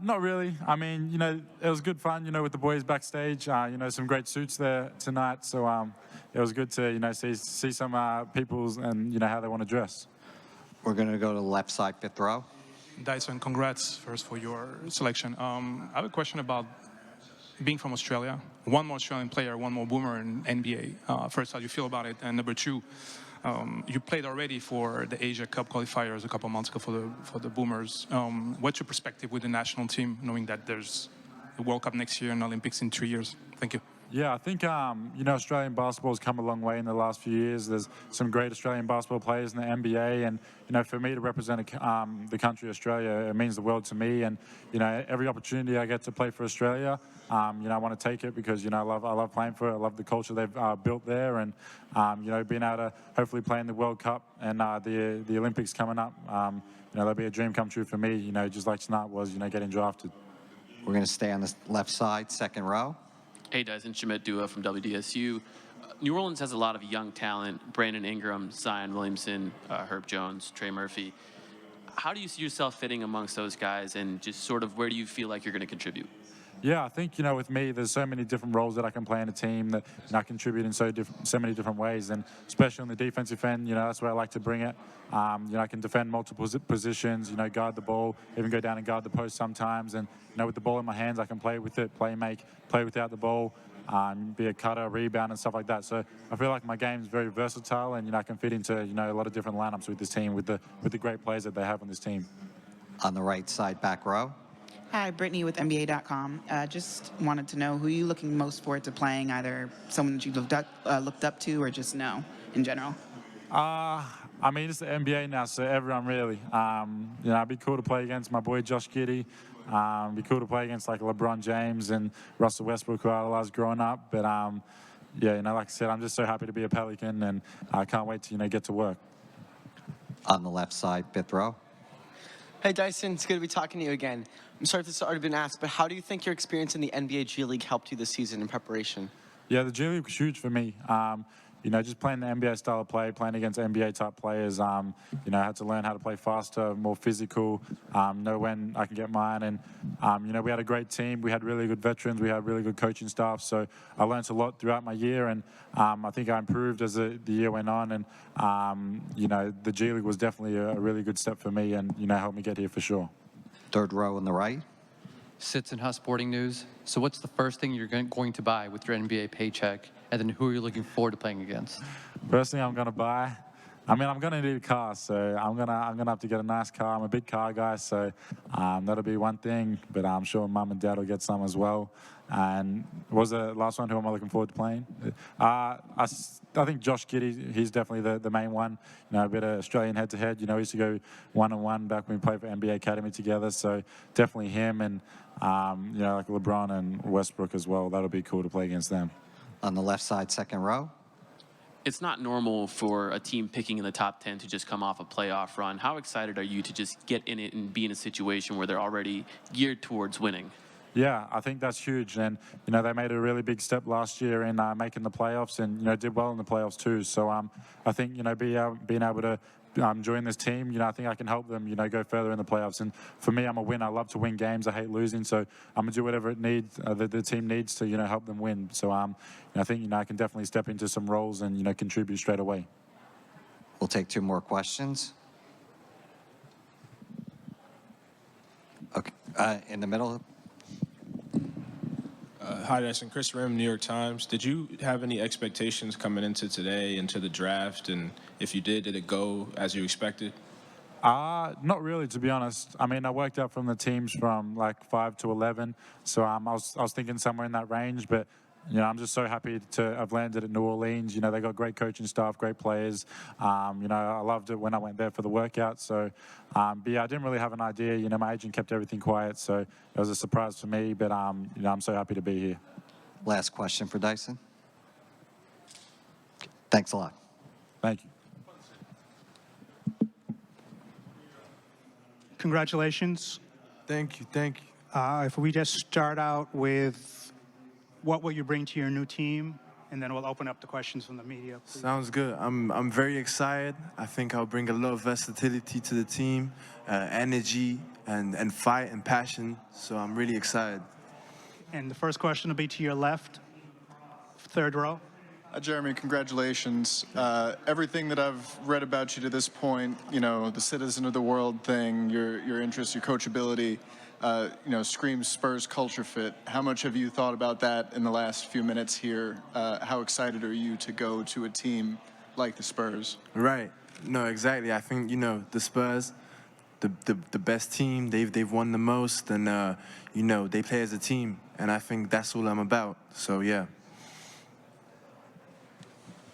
Not really. I mean, you know, it was good fun, you know, with the boys backstage. You know, some great suits there tonight. So it was good to, you know, see some people's and, you know, how they want to dress. We're going to go to the left side, fifth row. Dyson, congrats first for your selection. I have a question about being from Australia. One more Australian player, one more boomer in NBA. First, how do you feel about it? And number two, you played already for the Asia Cup qualifiers a couple months ago for the Boomers. What's your perspective with the national team, knowing that there's the World Cup next year and Olympics in 3 years? Thank you. Yeah, I think, you know, Australian basketball has come a long way in the last few years. There's some great Australian basketball players in the NBA. And, you know, for me to represent the country Australia, it means the world to me. And, you know, every opportunity I get to play for Australia, you know, I want to take it because, you know, I love playing for it. I love the culture they've built there. And, you know, being able to hopefully play in the World Cup and the Olympics coming up, you know, that'll be a dream come true for me, you know, just like tonight was, you know, getting drafted. We're going to stay on the left side, second row. Hey, Dyson, Shamet Dua from WDSU. New Orleans has a lot of young talent: Brandon Ingram, Zion Williamson, Herb Jones, Trey Murphy. How do you see yourself fitting amongst those guys, and just sort of where do you feel like you're going to contribute? Yeah, I think, you know, with me, there's so many different roles that I can play in a team that, you know, I contribute in so many different ways. And especially on the defensive end, you know, that's where I like to bring it. You know, I can defend multiple positions, you know, guard the ball, even go down and guard the post sometimes. And, you know, with the ball in my hands, I can play with it, play without the ball, be a cutter, rebound, and stuff like that. So I feel like my game is very versatile, and, you know, I can fit into, you know, a lot of different lineups with this team, with the great players that they have on this team. On the right side, back row. Hi, Brittany with NBA.com. Just wanted to know who are you looking most forward to playing, either someone that you looked up to or just know in general? I mean, it's the NBA now, so everyone really. You know, it'd be cool to play against my boy Josh Giddey. It'd be cool to play against like LeBron James and Russell Westbrook, who I idolized growing up. But yeah, you know, like I said, I'm just so happy to be a Pelican, and I can't wait to, you know, get to work. On the left side, fifth row. Hey, Dyson, it's good to be talking to you again. I'm sorry if this has already been asked, but how do you think your experience in the NBA G League helped you this season in preparation? Yeah, the G League was huge for me. You know, just playing the NBA style of play, playing against NBA-type players, you know, I had to learn how to play faster, more physical, know when I can get mine. And, you know, we had a great team. We had really good veterans. We had really good coaching staff. So I learned a lot throughout my year, and I think I improved as the year went on. And, you know, the G League was definitely a really good step for me and, you know, helped me get here for sure. Third row on the right. Sits Huss Sporting News. So what's the first thing you're going to buy with your NBA paycheck? And then who are you looking forward to playing against? First thing I'm going to buy, I mean, I'm gonna need a car, so I'm gonna have to get a nice car. I'm a big car guy, so that'll be one thing. But I'm sure Mum and Dad will get some as well. And what was the last one? Who am I looking forward to playing? I think Josh Giddey, he's definitely the main one. You know, a bit of Australian head-to-head. You know, we used to go 1-on-1 back when we played for NBA Academy together. So definitely him and, you know, like LeBron and Westbrook as well. That'll be cool to play against them. On the left side, second row. It's not normal for a team picking in the top 10 to just come off a playoff run. How excited are you to just get in it and be in a situation where they're already geared towards winning? Yeah, I think that's huge. And, you know, they made a really big step last year in making the playoffs and, you know, did well in the playoffs too. So I think, you know, being able to join this team, you know, I think I can help them, you know, go further in the playoffs. And for me, I'm a winner. I love to win games. I hate losing. So I'm going to do whatever it needs, the team needs to, you know, help them win. So you know, I think, you know, I can definitely step into some roles and, you know, contribute straight away. We'll take 2 more questions. Okay, in the middle. Hi, Dyson. Chris Rim, New York Times. Did you have any expectations coming into today, into the draft? And if you did it go as you expected? Not really, to be honest. I mean, I worked out from the teams from like 5 to 11, so I was thinking somewhere in that range. But you know, I'm just so happy to have landed at New Orleans. You know, they got great coaching staff, great players. You know, I loved it when I went there for the workout. So, but yeah, I didn't really have an idea. You know, my agent kept everything quiet, so it was a surprise for me. But you know, I'm so happy to be here. Last question for Dyson. Thanks a lot. Thank you. Congratulations. Thank you, thank you. If we just start out with what will you bring to your new team, and then we'll open up the questions from the media. Please. Sounds good. I'm very excited. I think I'll bring a lot of versatility to the team, energy and fight and passion. So I'm really excited. And the first question will be to your left, third row. Jeremy, congratulations. Everything that I've read about you to this point, you know, the citizen of the world thing, your interest, your coachability, you know, screams Spurs culture fit. How much have you thought about that in the last few minutes here? How excited are you to go to a team like the Spurs? Right. No, exactly. I think, you know, the Spurs, the best team, they've won the most, and you know, they play as a team, and I think that's all I'm about. So yeah.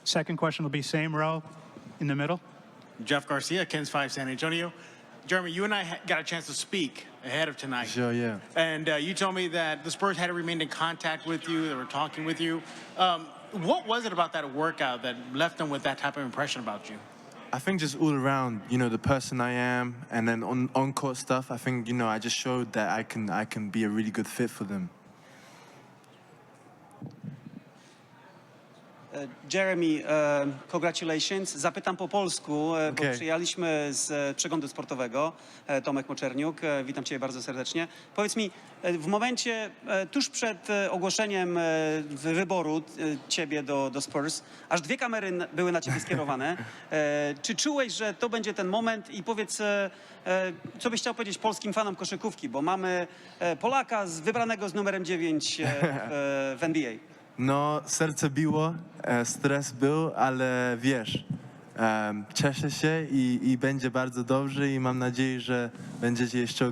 Second question will be same row in the middle. Jeff Garcia, Kens 5 San Antonio. Jeremy, you and I got a chance to speak ahead of tonight. Sure, yeah. And you told me that the Spurs had remained in contact with you, they were talking with you. What was it about that workout that left them with that type of impression about you? I think just all around, you know, the person I am, and then on-court stuff, I think, you know, I just showed that I can be a really good fit for them. Jeremy, congratulations. Zapytam po polsku, bo przyjechaliśmy z przeglądu sportowego. Tomek Moczerniuk, witam Cię bardzo serdecznie. Powiedz mi, w momencie tuż przed ogłoszeniem wyboru Ciebie do Spurs, aż 2 kamery były na Ciebie skierowane. Czy czułeś, że to będzie ten moment? I powiedz, co byś chciał powiedzieć polskim fanom koszykówki, bo mamy Polaka wybranego z numerem 9 w NBA. No, serce biło, stres był, ale wiesz, cieszę się i będzie bardzo dobrze i mam nadzieję, że będziecie jeszcze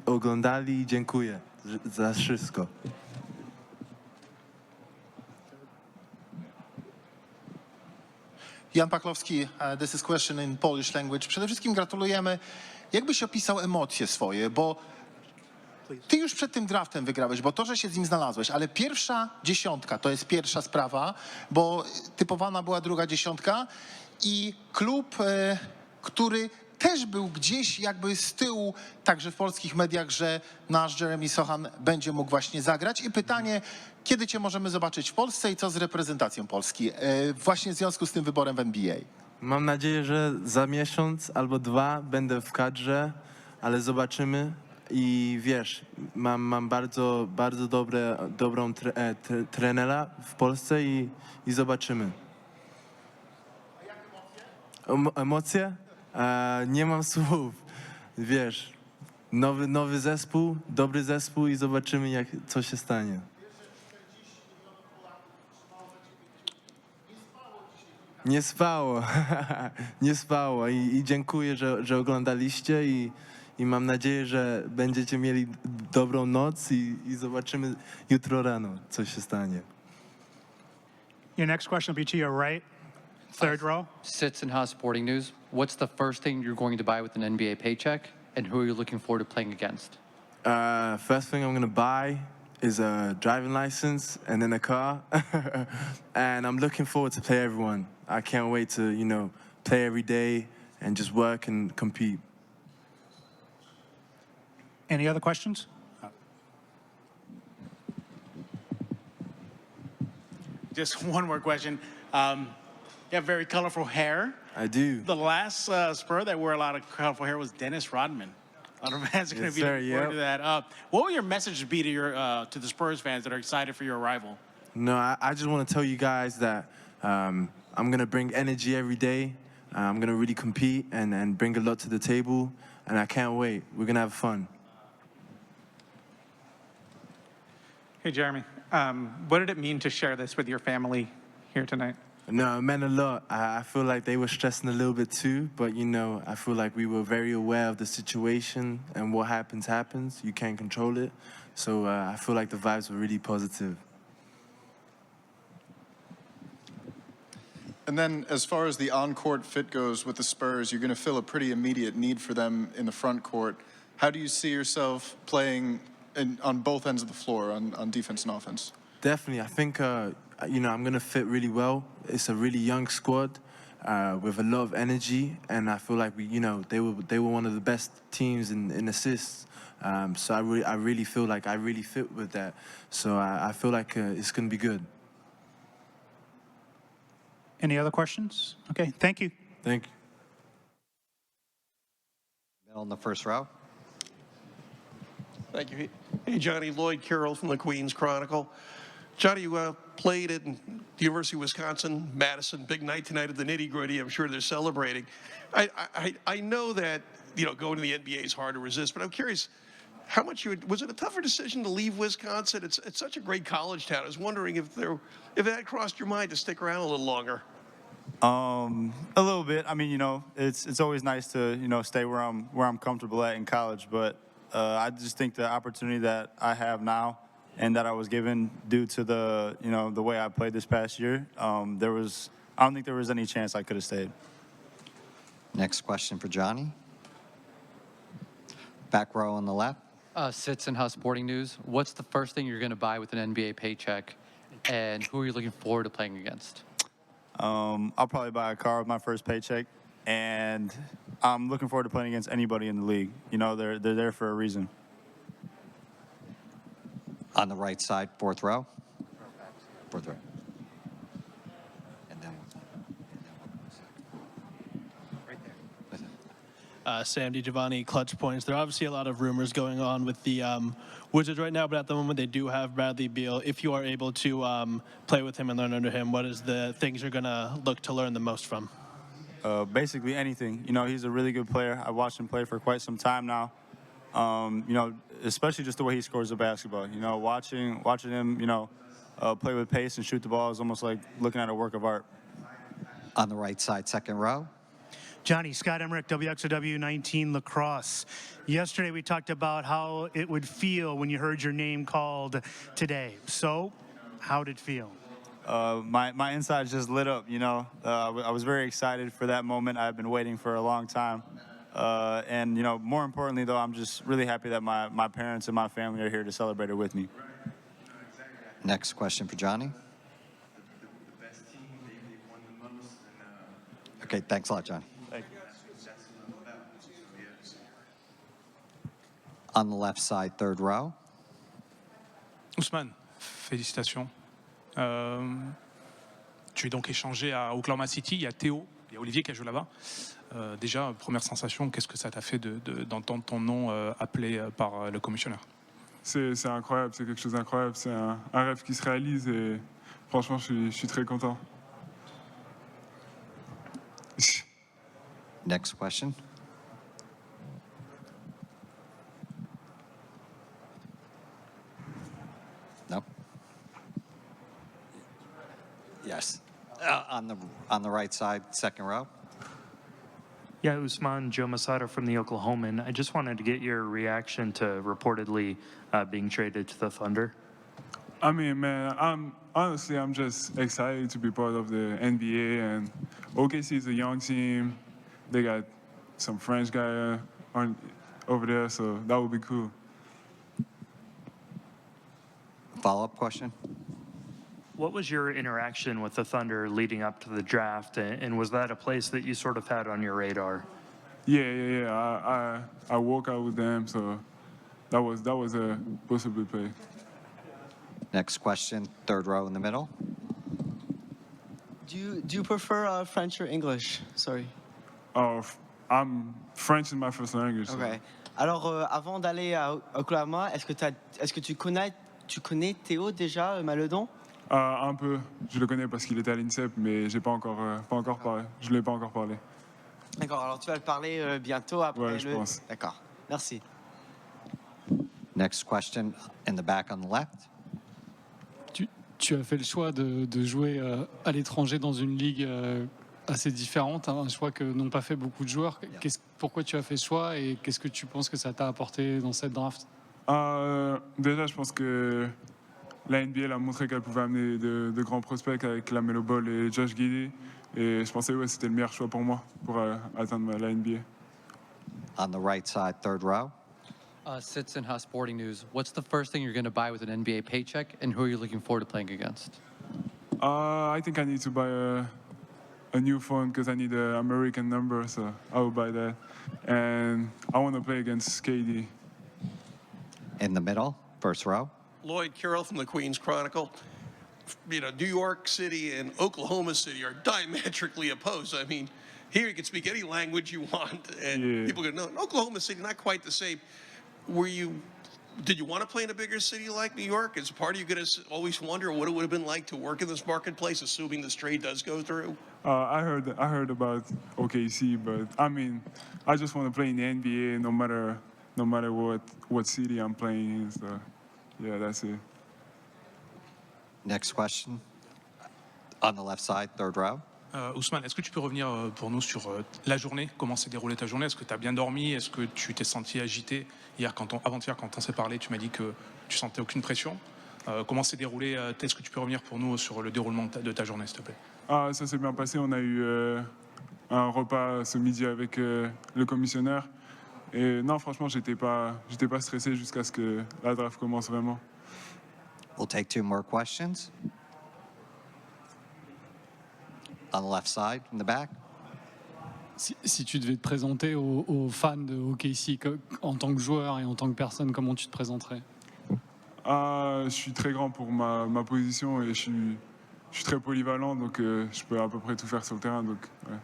oglądali i dziękuję za wszystko. Jan Pachlowski, this is question in Polish language. Przede wszystkim gratulujemy. Jakbyś opisał emocje swoje, bo ty już przed tym draftem wygrałeś, bo to, że się z nim znalazłeś, ale pierwsza dziesiątka to jest pierwsza sprawa, bo typowana była druga dziesiątka i klub, który też był gdzieś jakby z tyłu, także w polskich mediach, że nasz Jeremy Sochan będzie mógł właśnie zagrać. I pytanie, kiedy cię możemy zobaczyć w Polsce i co z reprezentacją Polski, właśnie w związku z tym wyborem w NBA? Mam nadzieję, że za miesiąc albo 2 będę w kadrze, ale zobaczymy. I wiesz, mam bardzo dobrą trenera w Polsce i zobaczymy. Emocje? Nie mam słów. Wiesz, nowy zespół, dobry zespół i zobaczymy, co się stanie. Nie spało. Nie spało i dziękuję, że oglądaliście i mam nadzieję, że będziecie mieli dobrą noc i zobaczymy jutro rano, co się stanie. Your next question will be to your right, third row. Sits in House Sporting News. What's the first thing you're going to buy with an NBA paycheck, and who are you looking forward to playing against? First thing I'm gonna buy is a driving license and then a car. And I'm looking forward to play everyone. I can't wait to, play every day and just work and compete. Any other questions? Just one more question. You have very colorful hair. I do. The last Spur that wore a lot of colorful hair was Dennis Rodman. A lot of fans are going Yes, to be sir, looking forward to yep. that. What will your message be to the Spurs fans that are excited for your arrival? No, I just want to tell you guys that I'm going to bring energy every day. I'm going to really compete and bring a lot to the table. And I can't wait. We're going to have fun. Hey, Jeremy. What did it mean to share this with your family here tonight? No, it meant a lot. I feel like they were stressing a little bit too, but I feel like we were very aware of the situation and what happens. You can't control it. So I feel like the vibes were really positive. And then as far as the on-court fit goes with the Spurs, you're going to fill a pretty immediate need for them in the front court. How do you see yourself playing on both ends of the floor, on defense and offense? Definitely. I think, I'm going to fit really well. It's a really young squad with a lot of energy, and I feel like they were one of the best teams in assists. So I really feel like I really fit with that. So I feel like it's going to be good. Any other questions? Okay, thank you. Thank you. Middle in the first row. Thank you. Hey, Johnny, Lloyd Carroll from the Queens Chronicle. Johnny, you played at the University of Wisconsin, Madison. Big night tonight at the Nitty Gritty. I'm sure they're celebrating. I know that going to the NBA is hard to resist, but I'm curious, was it a tougher decision to leave Wisconsin? It's such a great college town. I was wondering if that crossed your mind to stick around a little longer. A little bit. I mean, it's always nice to stay where I'm comfortable at in college, but I just think the opportunity that I have now and that I was given due to the way I played this past year, I don't think there was any chance I could have stayed. Next question for Johnny. Back row on the left. Sits in House Sporting News. What's the first thing you're going to buy with an NBA paycheck, and who are you looking forward to playing against? I'll probably buy a car with my first paycheck, and I'm looking forward to playing against anybody in the league. They're there for a reason. On the right side, fourth row. Fourth row. Sam DiGiovanni, Clutch Points. There are obviously a lot of rumors going on with the Wizards right now, but at the moment they do have Bradley Beal. If you are able to play with him and learn under him, what is the things you're going to look to learn the most from? Basically anything. He's a really good player. I've watched him play for quite some time now. Especially just the way he scores the basketball. Watching him, play with pace and shoot the ball is almost like looking at a work of art. On the right side, second row. Johnny, Scott Emmerich, WXOW 19 Lacrosse. Yesterday we talked about how it would feel when you heard your name called today. So, how did it feel? My insides just lit up, I was very excited for that moment. I've been waiting for a long time. And, more importantly, though, I'm just really happy that my parents and my family are here to celebrate it with me. Next question for Johnny. Okay, thanks a lot, Johnny. Thank you. On the left side, third row. Ousmane, félicitations. Tu es donc échangé à Oklahoma City. Il y a Théo, il y a Olivier qui a joué là-bas. Déjà, première sensation, qu'est-ce que ça t'a fait d'entendre ton nom appelé par le commissionnaire? C'est incroyable, c'est quelque chose d'incroyable. C'est un rêve qui se réalise et franchement, je suis très content. Next question. No? Yes. On the right side, second row. Yeah, Usman, Joe Masada from the Oklahoman. I just wanted to get your reaction to reportedly being traded to the Thunder. I mean, man, I'm just excited to be part of the NBA, and OKC is a young team. They got some French guy over there, so that would be cool. Follow-up question? What was your interaction with the Thunder leading up to the draft, and was that a place that you sort of had on your radar? Yeah. I work out with them, so that was a possible play. Next question, third row in the middle. Do you prefer French or English? Sorry. I'm French is my first language. So. Okay. Alors, avant d'aller à Oklahoma, est-ce que tu connais Théo déjà Maledon? Un peu. Je le connais parce qu'il était à l'INSEP, mais j'ai pas encore parlé. Je l'ai pas encore parlé. D'accord. Alors tu vas le parler bientôt après Ouais, je pense. D'accord. Merci. Next question in the back on the left. Tu as fait le choix de jouer à l'étranger dans une ligue assez différente, un choix que n'ont pas fait beaucoup de joueurs. Pourquoi tu as fait ce choix et qu'est-ce que tu penses que ça t'a apporté dans cette draft? Déjà, je pense que la NBA a montré qu'elle pouvait amener de grands prospects avec LaMelo Ball et Josh Giddey. Et je pensais que c'était le meilleur choix pour moi pour atteindre la NBA. On the right side, third row. Sitson House Sporting News. What's the first thing you're going to buy with an NBA paycheck, and who are you looking forward to playing against? I think I need to buy a new phone because I need an American number, so I will buy that. And I want to play against KD. In the middle, first row. Lloyd Carroll from the Queens Chronicle. You know, New York City and Oklahoma City are diametrically opposed. I mean, here you can speak any language you want, and people are going to know. In Oklahoma City, not quite the same. Did you want to play in a bigger city like New York? Is part of you going to always wonder what it would have been like to work in this marketplace, assuming this trade does go through? I heard about OKC, but I mean, I just want to play in the NBA no matter what city I'm playing in. So, yeah, that's it. Next question. On the left side, third row. Ousmane, est-ce que tu peux revenir pour nous sur la journée? Comment s'est déroulée ta journée? Est-ce que tu as bien dormi? Est-ce que tu t'es senti agité? Avant-hier, quand on s'est parlé, tu m'as dit que tu sentais aucune pression. Comment s'est déroulé? Est-ce que tu peux revenir pour nous sur le déroulement de ta journée, s'il te plaît? Ça s'est bien passé. On a eu un repas ce midi avec le commissionnaire. Et non, franchement, j'étais pas stressé jusqu'à ce que la draft commence vraiment. We'll take two more questions. On the left side, in the back. Si tu devais te présenter aux fans de OKC en tant que joueur et en tant que personne, comment tu te présenterais? Je suis très grand pour ma position et je suis très polyvalent, donc je peux à peu près tout faire sur le terrain. Donc, ouais.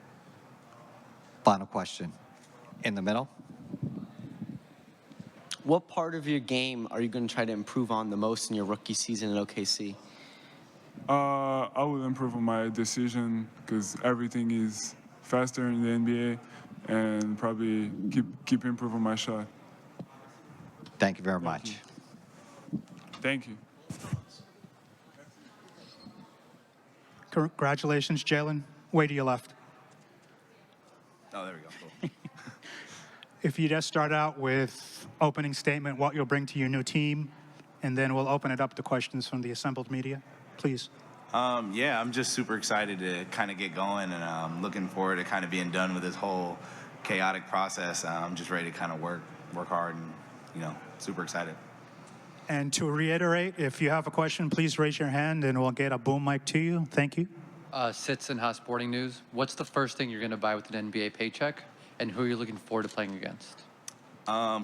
Final question. In the middle. What part of your game are you going to try to improve on the most in your rookie season at OKC? I will improve on my decision because everything is faster in the NBA, and probably keep improving my shot. Thank you very much. Thank you. Congratulations, Jalen. Way to your left. Oh, there we go. Cool. If you just start out with opening statement, what you'll bring to your new team, and then we'll open it up to questions from the assembled media, please. Yeah, I'm just super excited to kind of get going, and I'm looking forward to kind of being done with this whole chaotic process. I'm just ready to kind of work hard, and super excited. And to reiterate, if you have a question, please raise your hand, and we'll get a boom mic to you. Thank you. Sitson House Sporting News. What's the first thing you're going to buy with an NBA paycheck, and who are you looking forward to playing against?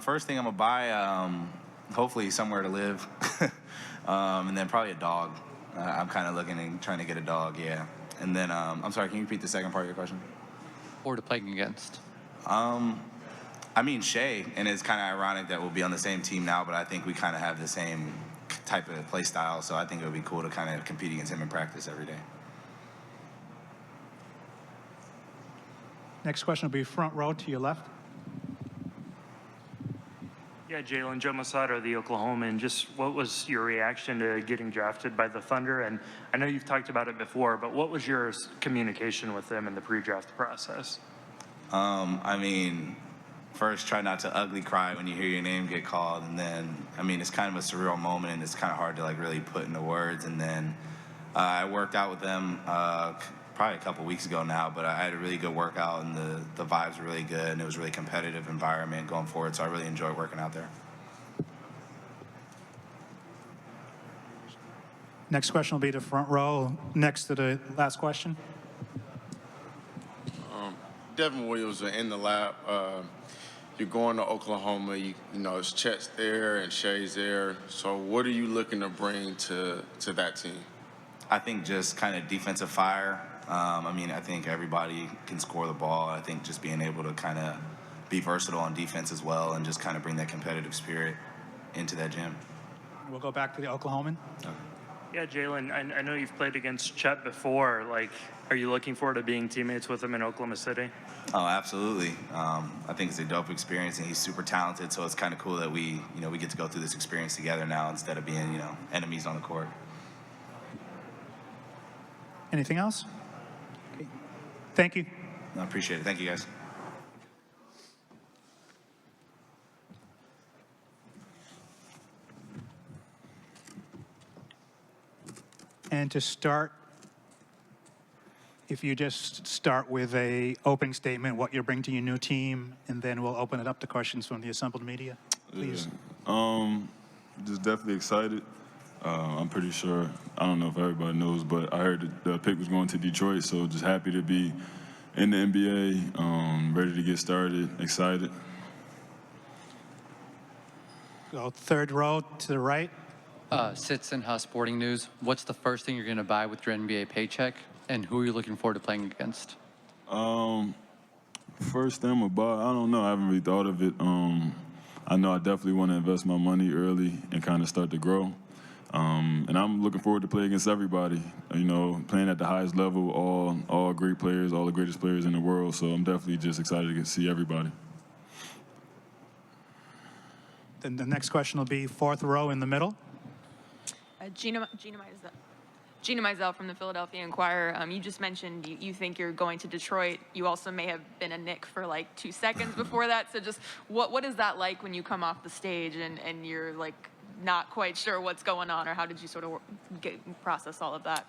First thing I'm gonna buy, hopefully somewhere to live, and then probably a dog. I'm kind of looking and trying to get a dog, yeah. And then, I'm sorry, can you repeat the second part of your question? Forward to playing against? I mean, Shea, and it's kind of ironic that we'll be on the same team now, but I think we kind of have the same type of play style, so I think it would be cool to kind of compete against him in practice every day. Next question will be front row to your left. Yeah, Jalen, Joe Masato, the Oklahoman. Just what was your reaction to getting drafted by the Thunder? And I know you've talked about it before, but what was your communication with them in the pre-draft process? I mean, first try not to ugly cry when you hear your name get called, and then I mean it's kind of a surreal moment, and it's kind of hard to like really put into words. And then I worked out with them probably a couple weeks ago now, but I had a really good workout, and the vibes were really good, and it was a really competitive environment going forward. So I really enjoyed working out there. Next question will be the front row next to the last question. Devin Williams in the lab. You're going to Oklahoma. You know, it's Chet's there and Shea's there. So what are you looking to bring to that team? I think just kind of defensive fire. I mean, I think everybody can score the ball. I think just being able to kind of be versatile on defense as well, and just kind of bring that competitive spirit into that gym. We'll go back to the Oklahoman. Yeah, Jalen, I know you've played against Chet before. Like, are you looking forward to being teammates with him in Oklahoma City? Oh, absolutely. I think it's a dope experience, and he's super talented. So it's kind of cool that we get to go through this experience together now instead of being, enemies on the court. Anything else? Okay. Thank you. I appreciate it. Thank you, guys. And to start, if you just start with a opening statement, what you bring to your new team, and then we'll open it up to questions from the assembled media, please. Yeah. Just definitely excited. I'm pretty sure, I don't know if everybody knows, but I heard the pick was going to Detroit, so just happy to be in the NBA, ready to get started, excited. Go third row to the right. Sitson House Sporting News. What's the first thing you're going to buy with your NBA paycheck, and who are you looking forward to playing against? First thing I'm gonna buy, I don't know. I haven't really thought of it. I know I definitely want to invest my money early and kind of start to grow. And I'm looking forward to play against everybody. Playing at the highest level, all great players, all the greatest players in the world. So I'm definitely just excited to see everybody. Then the next question will be fourth row in the middle. Gina Mizell from the Philadelphia Inquirer. You just mentioned you think you're going to Detroit. You also may have been a Knick for like 2 seconds before that. So just what is that like when you come off the stage and you're like not quite sure what's going on, or how did you sort of process all of that?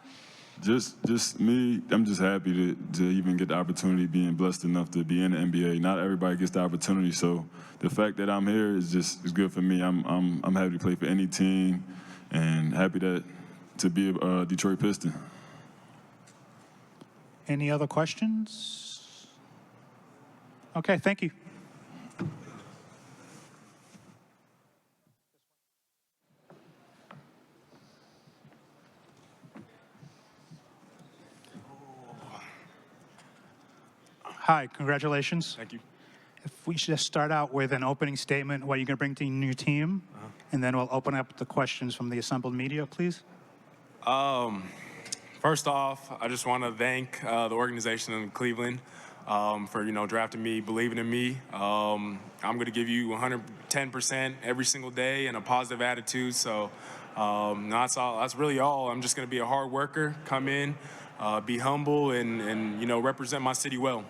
Just me, I'm just happy to even get the opportunity, being blessed enough to be in the NBA. Not everybody gets the opportunity, so the fact that I'm here is good for me. I'm happy to play for any team, and happy to be a Detroit Piston. Any other questions? Okay, thank you. Hi, congratulations. Thank you. If we should just start out with an opening statement, what you're going to bring to your new team, and then we'll open up the questions from the assembled media, please. First off, I just want to thank the organization in Cleveland for drafting me, believing in me. I'm going to give you 110% every single day and a positive attitude. So that's really all. I'm just going to be a hard worker, come in, be humble, and represent my city well.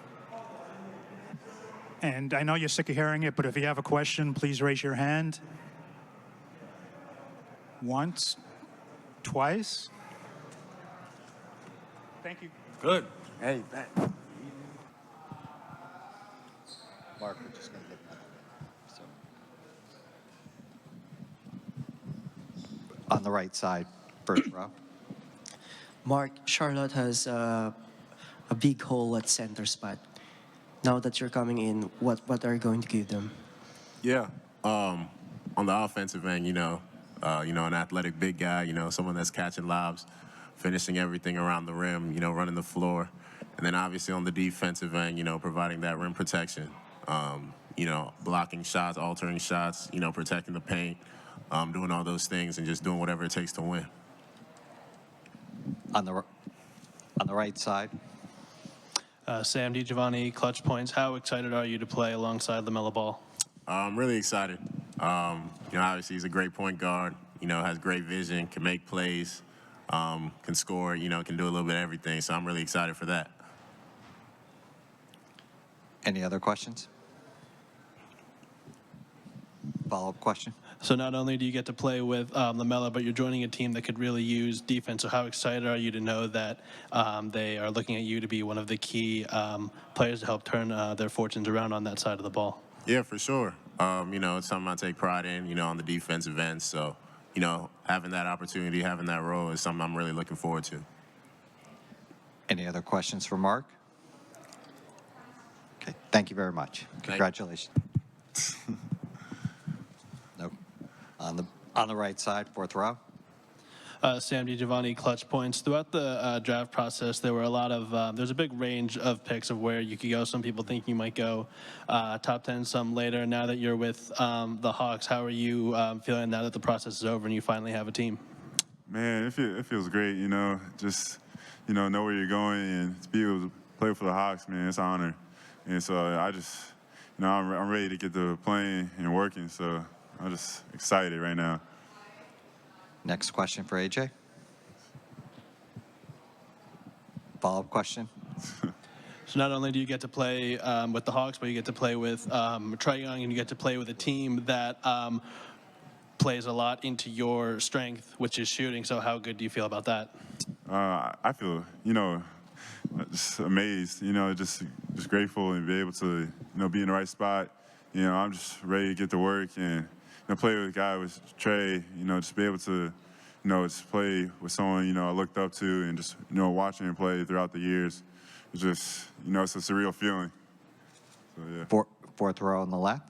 And I know you're sick of hearing it, but if you have a question, please raise your hand. Once, twice. Thank you. Good. Hey, Matt. Mark, we're just going to get that. On the right side, first row. Mark, Charlotte has a big hole at center spot. Now that you're coming in, what are you going to give them? Yeah, on the offensive end, an athletic big guy, someone that's catching lobs, finishing everything around the rim, running the floor. And then obviously on the defensive end, providing that rim protection, blocking shots, altering shots, protecting the paint, doing all those things and just doing whatever it takes to win. On the right side. Sam DiGiovanni, Clutch Points. How excited are you to play alongside LaMelo Ball? I'm really excited. Obviously he's a great point guard. Has great vision, can make plays, can score. Can do a little bit of everything. So I'm really excited for that. Any other questions? Follow-up question? So not only do you get to play with LaMelo, but you're joining a team that could really use defense. So how excited are you to know that they are looking at you to be one of the key players to help turn their fortunes around on that side of the ball? Yeah, for sure. It's something I take pride in, on the defensive end. So, having that opportunity, having that role is something I'm really looking forward to. Any other questions for Mark? Okay, thank you very much. Congratulations. No. On the right side, fourth row. Sam DiGiovanni, clutch points. Throughout the draft process, there were a lot of, there's a big range of picks of where you could go. Some people think you might go top 10, some later. Now that you're with the Hawks, how are you feeling now that the process is over and you finally have a team? Man, it feels great, just, know where you're going and to be able to play for the Hawks, man, it's an honor. And so I just, I'm ready to get to playing and working, so I'm just excited right now. Next question for AJ. Follow-up question. So not only do you get to play with the Hawks, but you get to play with Trae Young, and you get to play with a team that plays a lot into your strength, which is shooting. So how good do you feel about that? I feel, just amazed, just grateful and be able to, be in the right spot. I'm just ready to get to work and play with a guy with Trae, just be able to, just play with someone, I looked up to and just, watching him play throughout the years. It's just, it's a surreal feeling. So, yeah. Fourth row on the left.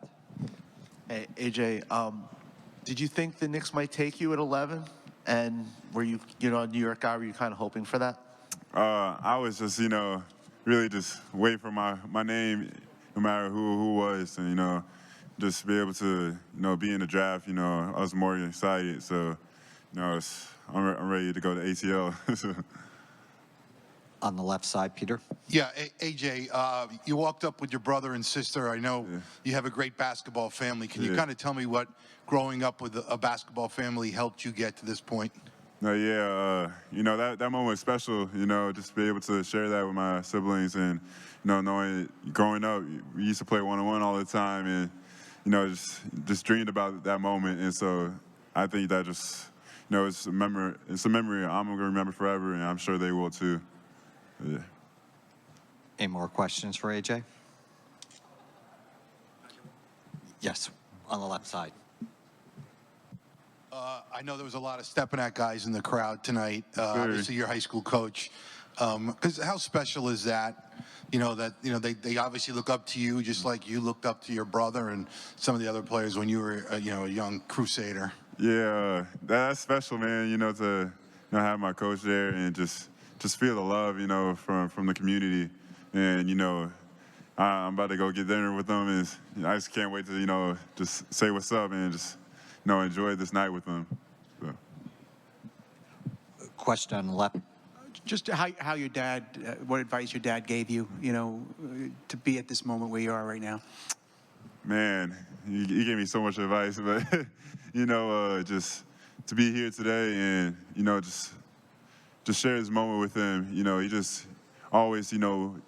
Hey, AJ, did you think the Knicks might take you at 11? And were you, a New York guy, were you kind of hoping for that? I was just, really just waiting for my name, no matter who was, and, just be able to, be in the draft, I was more excited. So, I'm ready to go to ATL. On the left side, Peter. Yeah, AJ, you walked up with your brother and sister. I know you have a great basketball family. Can you kind of tell me what growing up with a basketball family helped you get to this point? No, yeah, that moment was special, just be able to share that with my siblings and, knowing growing up, we used to play one-on-one all the time and, just dreamed about that moment. And so I think that just, it's a memory I'm going to remember forever, and I'm sure they will too. Yeah. Any more questions for AJ? Yes, on the left side. I know there was a lot of stepping at guys in the crowd tonight. Obviously, your high school coach. Because how special is that? They obviously look up to you just like you looked up to your brother and some of the other players when you were, a young Crusader. Yeah, that's special, man. To have my coach there and just feel the love, from the community. And I'm about to go get dinner with them, and I just can't wait to just say what's up and just enjoy this night with them. So. Question on the left. Just how your dad, what advice your dad gave you, to be at this moment where you are right now. Man, he gave me so much advice, but just to be here today and just share this moment with him. He just always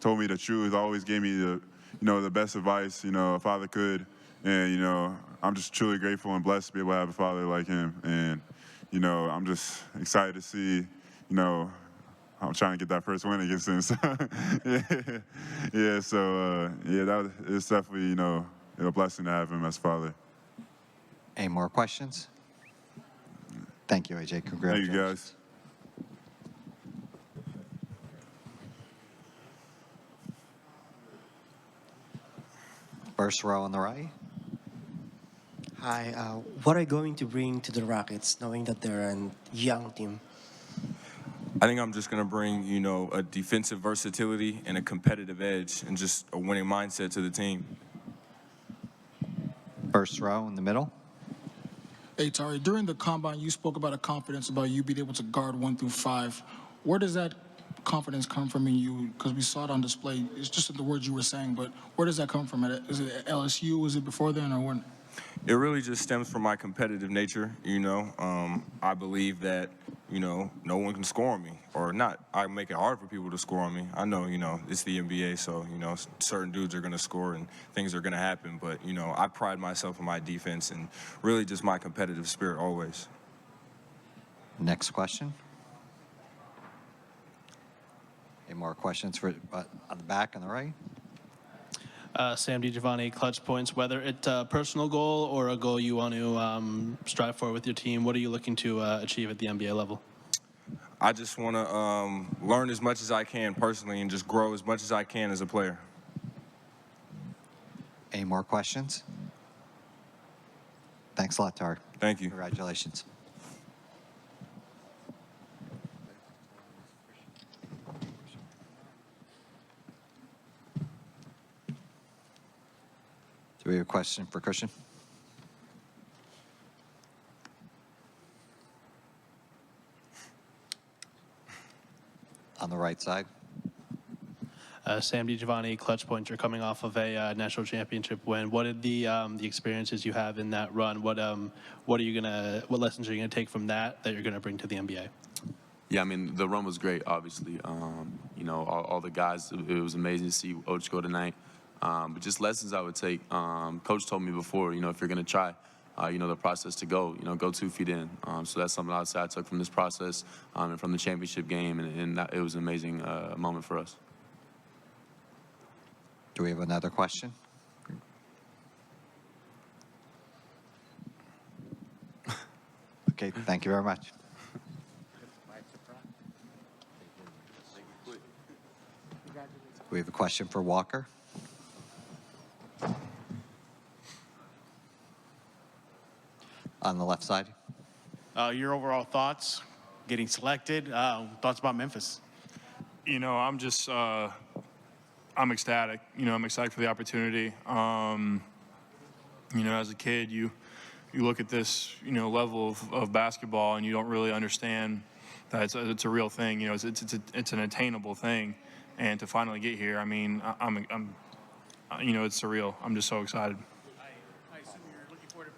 told me the truth, always gave me the best advice a father could, and I'm just truly grateful and blessed to be able to have a father like him. And I'm just excited to see I'm trying to get that first win against him. So, yeah. So it's definitely a blessing to have him as father. Any more questions? Thank you, AJ. Congratulations. Thank you, guys. First row on the right. Hi, what are you going to bring to the Rockets, knowing that they're a young team? I think I'm just going to bring, a defensive versatility and a competitive edge and just a winning mindset to the team. First row in the middle. Hey, Tari, during the combine, you spoke about a confidence about you being able to guard 1 through 5. Where does that confidence come from in you? Because we saw it on display. It's just the words you were saying, but where does that come from? Is it at LSU? Was it before then or when? It really just stems from my competitive nature, you know. I believe that, you know, no one can score on me, or not. I make it hard for people to score on me. I know, you know, it's the NBA, so, you know, certain dudes are going to score and things are going to happen. But, you know, I pride myself on my defense and really just my competitive spirit always. Next question. Any more questions for on the back on the right? Sam DiGiovanni, clutch points. Whether it's a personal goal or a goal you want to strive for with your team, what are you looking to achieve at the NBA level? I just want to learn as much as I can personally and just grow as much as I can as a player. Any more questions? Thanks a lot, Tari. Thank you. Congratulations. Do we have a question for Christian? On the right side. Sam DiGiovanni, clutch points. You're coming off of a national championship win. What did the experiences you have in that run? What lessons are you gonna take from that you're gonna bring to the NBA? Yeah, I mean, the run was great, obviously. You know, all the guys, it was amazing to see Oach go tonight. But just lessons I would take. Coach told me before, you know, if you're going to try, you know, the process to go, you know, go 2 feet in. So that's something I would say I took from this process and from the championship game, and it was an amazing moment for us. Do we have another question? Okay, thank you very much. We have a question for Walker. On the left side. Your overall thoughts, getting selected, thoughts about Memphis? You know, I'm just, I'm ecstatic. You know, I'm excited for the opportunity. You know, as a kid, you look at this, you know, level of basketball, and you don't really understand that it's a real thing. You know, it's an attainable thing, and to finally get here, I mean, I'm you know, it's surreal. I'm just so excited. I assume you're looking forward to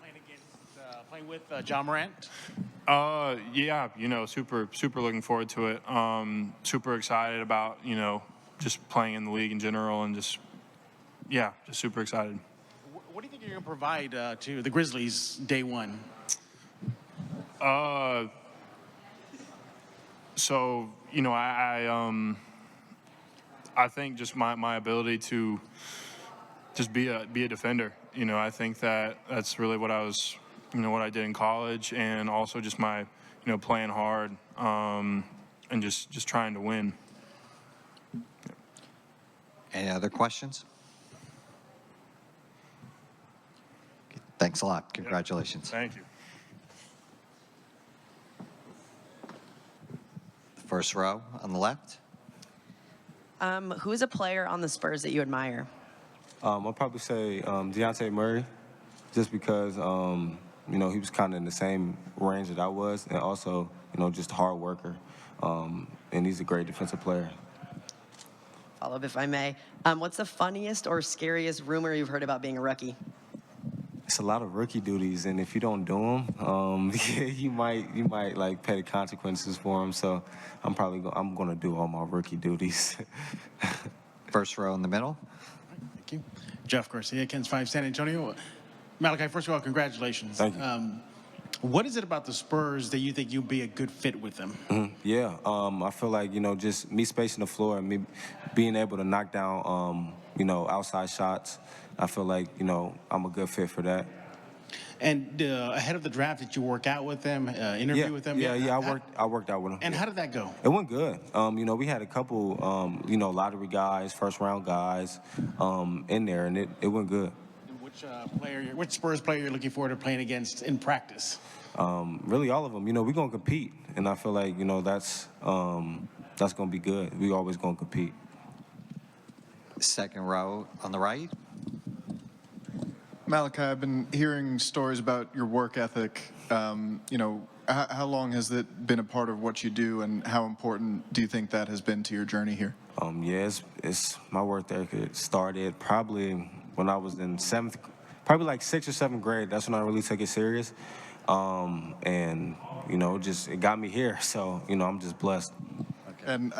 playing with John Morant? Yeah, you know, super looking forward to it. Super excited about, you know, just playing in the league in general, and just super excited. What do you think you're going to provide to the Grizzlies day one? So, you know, I think just my ability to just be a defender. You know, I think that's really what I was, you know, what I did in college, and also just my, you know, playing hard and just trying to win. Any other questions? Thanks a lot. Congratulations. Thank you. First row on the left. Who's a player on the Spurs that you admire? I'll probably say Dejounte Murray, just because, you know, he was kind of in the same range that I was, and also, you know, just a hard worker, and he's a great defensive player. Follow up, if I may. What's the funniest or scariest rumor you've heard about being a rookie? It's a lot of rookie duties, and if you don't do them, you might like pay the consequences for them. So I'm gonna do all my rookie duties. First row in the middle. Thank you. Jeff Garcia, Kens 5 San Antonio. Malachi, first of all, congratulations. Thank you. What is it about the Spurs that you think you'll be a good fit with them? Yeah, I feel like, you know, just me spacing the floor and me being able to knock down, you know, outside shots. I feel like, you know, I'm a good fit for that. And ahead of the draft, did you work out with them, interview with them? Yeah, I worked out with them. And how did that go? It went good. You know, we had a couple, you know, lottery guys, first round guys in there, and it went good. Which Spurs player you're looking forward to playing against in practice? Really all of them. You know, we're gonna compete, and I feel like, you know, that's gonna be good. We always gonna compete. Second row on the right. Malachi, I've been hearing stories about your work ethic. You know, how long has it been a part of what you do, and how important do you think that has been to your journey here? Yeah, it's my work ethic started probably when I was in probably like 6th or 7th grade. That's when I really took it serious. And, you know, it got me here. So, you know, I'm just blessed. And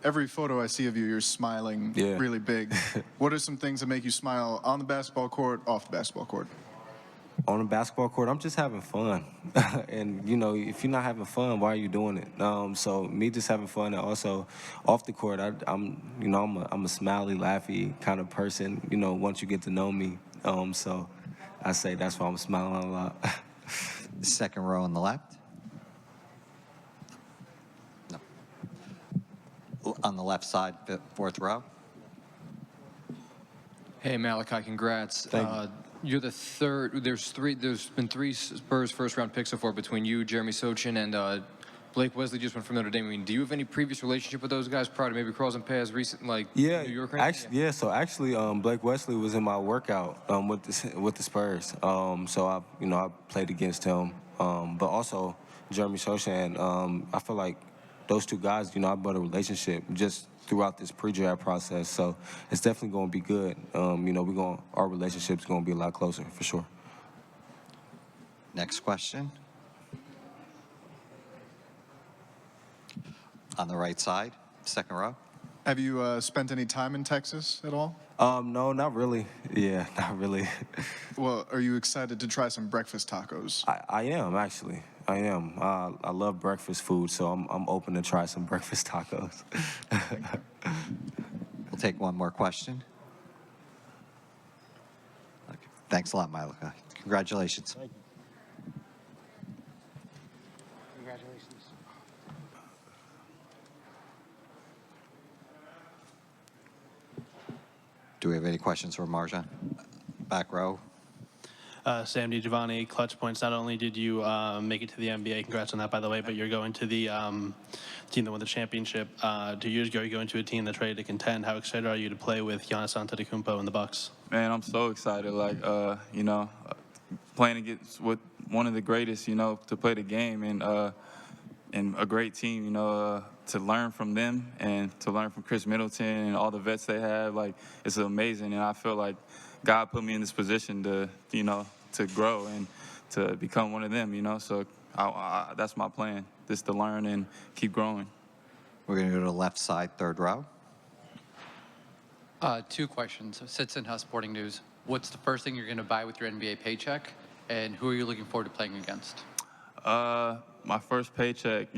every photo I see of you, you're smiling really big. What are some things that make you smile on the basketball court, off the basketball court? On the basketball court, I'm just having fun. And, you know, if you're not having fun, why are you doing it? So me just having fun, and also off the court, I'm a smiley, laughy kind of person, you know, once you get to know me. So I say that's why I'm smiling a lot. Second row on the left. No. On the left side, fourth row. Hey, Malachi, congrats. Thank you. You're the third. There's been 3 Spurs first-round picks so far between you, Jeremy Sochin, and Blake Wesley just went from Notre Dame. I mean, do you have any previous relationship with those guys prior to maybe crossing paths recent, like New York? So actually, Blake Wesley was in my workout with the Spurs. So I played against him. But also Jeremy Sochin. I feel like those 2 guys, I built a relationship just throughout this pre-draft process. So it's definitely going to be good. Our relationship's going to be a lot closer for sure. Next question. On the right side, second row. Have you spent any time in Texas at all? No, not really. Yeah, not really. Well, are you excited to try some breakfast tacos? I am, actually. I am. I love breakfast food, so I'm open to try some breakfast tacos. We'll take one more question. Okay. Thanks a lot, Malachi. Congratulations. Thank you. Congratulations. Do we have any questions for Marjan? Back row. Sam DiGiovanni, Clutch Points. Not only did you make it to the NBA, congrats on that, by the way, but you're going to the team that won the championship 2 years ago. You're going to a team that's ready to contend. How excited are you to play with Giannis Antetokounmpo and the Bucks? Man, I'm so excited. Playing against with one of the greatest, to play the game and a great team, to learn from them and to learn from Chris Middleton and all the vets they have. It's amazing, and I feel like God put me in this position to, to grow and to become one of them, So that's my plan, just to learn and keep growing. We're going to go to the left side, third row. 2 questions. Citizen House Sporting News. What's the first thing you're going to buy with your NBA paycheck, and who are you looking forward to playing against? My first paycheck,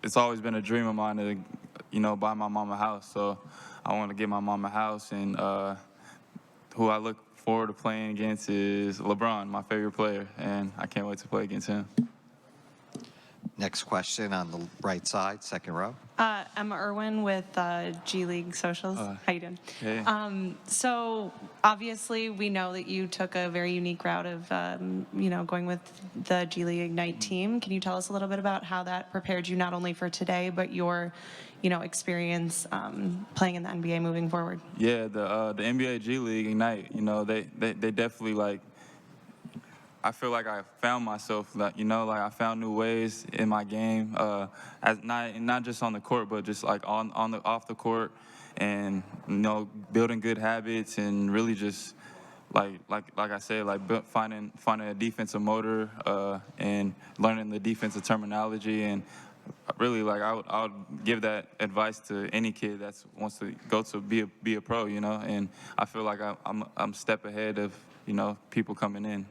it's always been a dream of mine to, buy my mom a house. So I want to get my mom a house, and who I look forward to playing against is LeBron, my favorite player, and I can't wait to play against him. Next question on the right side, second row. Emma Irwin with G League Socials. How you doing? Hey. So obviously we know that you took a very unique route of, going with the G League Ignite team. Can you tell us a little bit about how that prepared you not only for today, but your, experience playing in the NBA moving forward? Yeah, the NBA G League Ignite, they definitely I feel like I found myself, I found new ways in my game, as not just on the court, but just off the court, and building good habits and really just like I said, finding a defensive motor and learning the defensive terminology, and really I would give that advice to any kid that wants to go to be a pro, and I feel like I'm a step ahead of people coming in.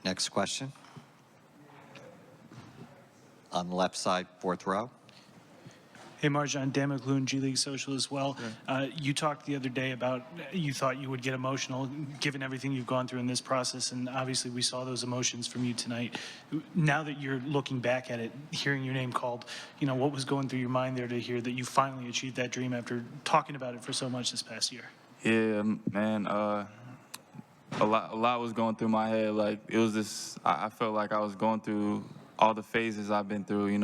Next question. On the left side, fourth row. Hey, Marjan, Dan McLuhan, G League Social as well. You talked the other day about you thought you would get emotional given everything you've gone through in this process, and obviously we saw those emotions from you tonight. Now that you're looking back at it, hearing your name called, what was going through your mind there to hear that you finally achieved that dream after talking about it for so much this past year? Yeah, man. A lot was going through my head. It was this. I felt like I was going through all the phases I've been through.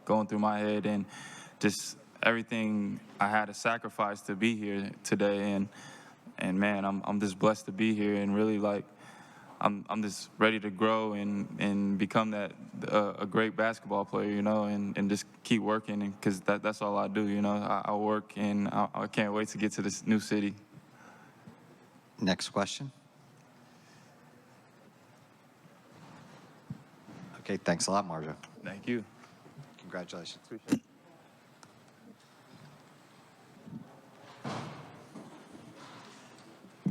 Going through my head and just everything I had to sacrifice to be here today. And man, I'm just blessed to be here, and really I'm just ready to grow and become a great basketball player, and just keep working, because that's all I do. I work, and I can't wait to get to this new city. Next question. Okay, thanks a lot, Marjo. Thank you. Congratulations.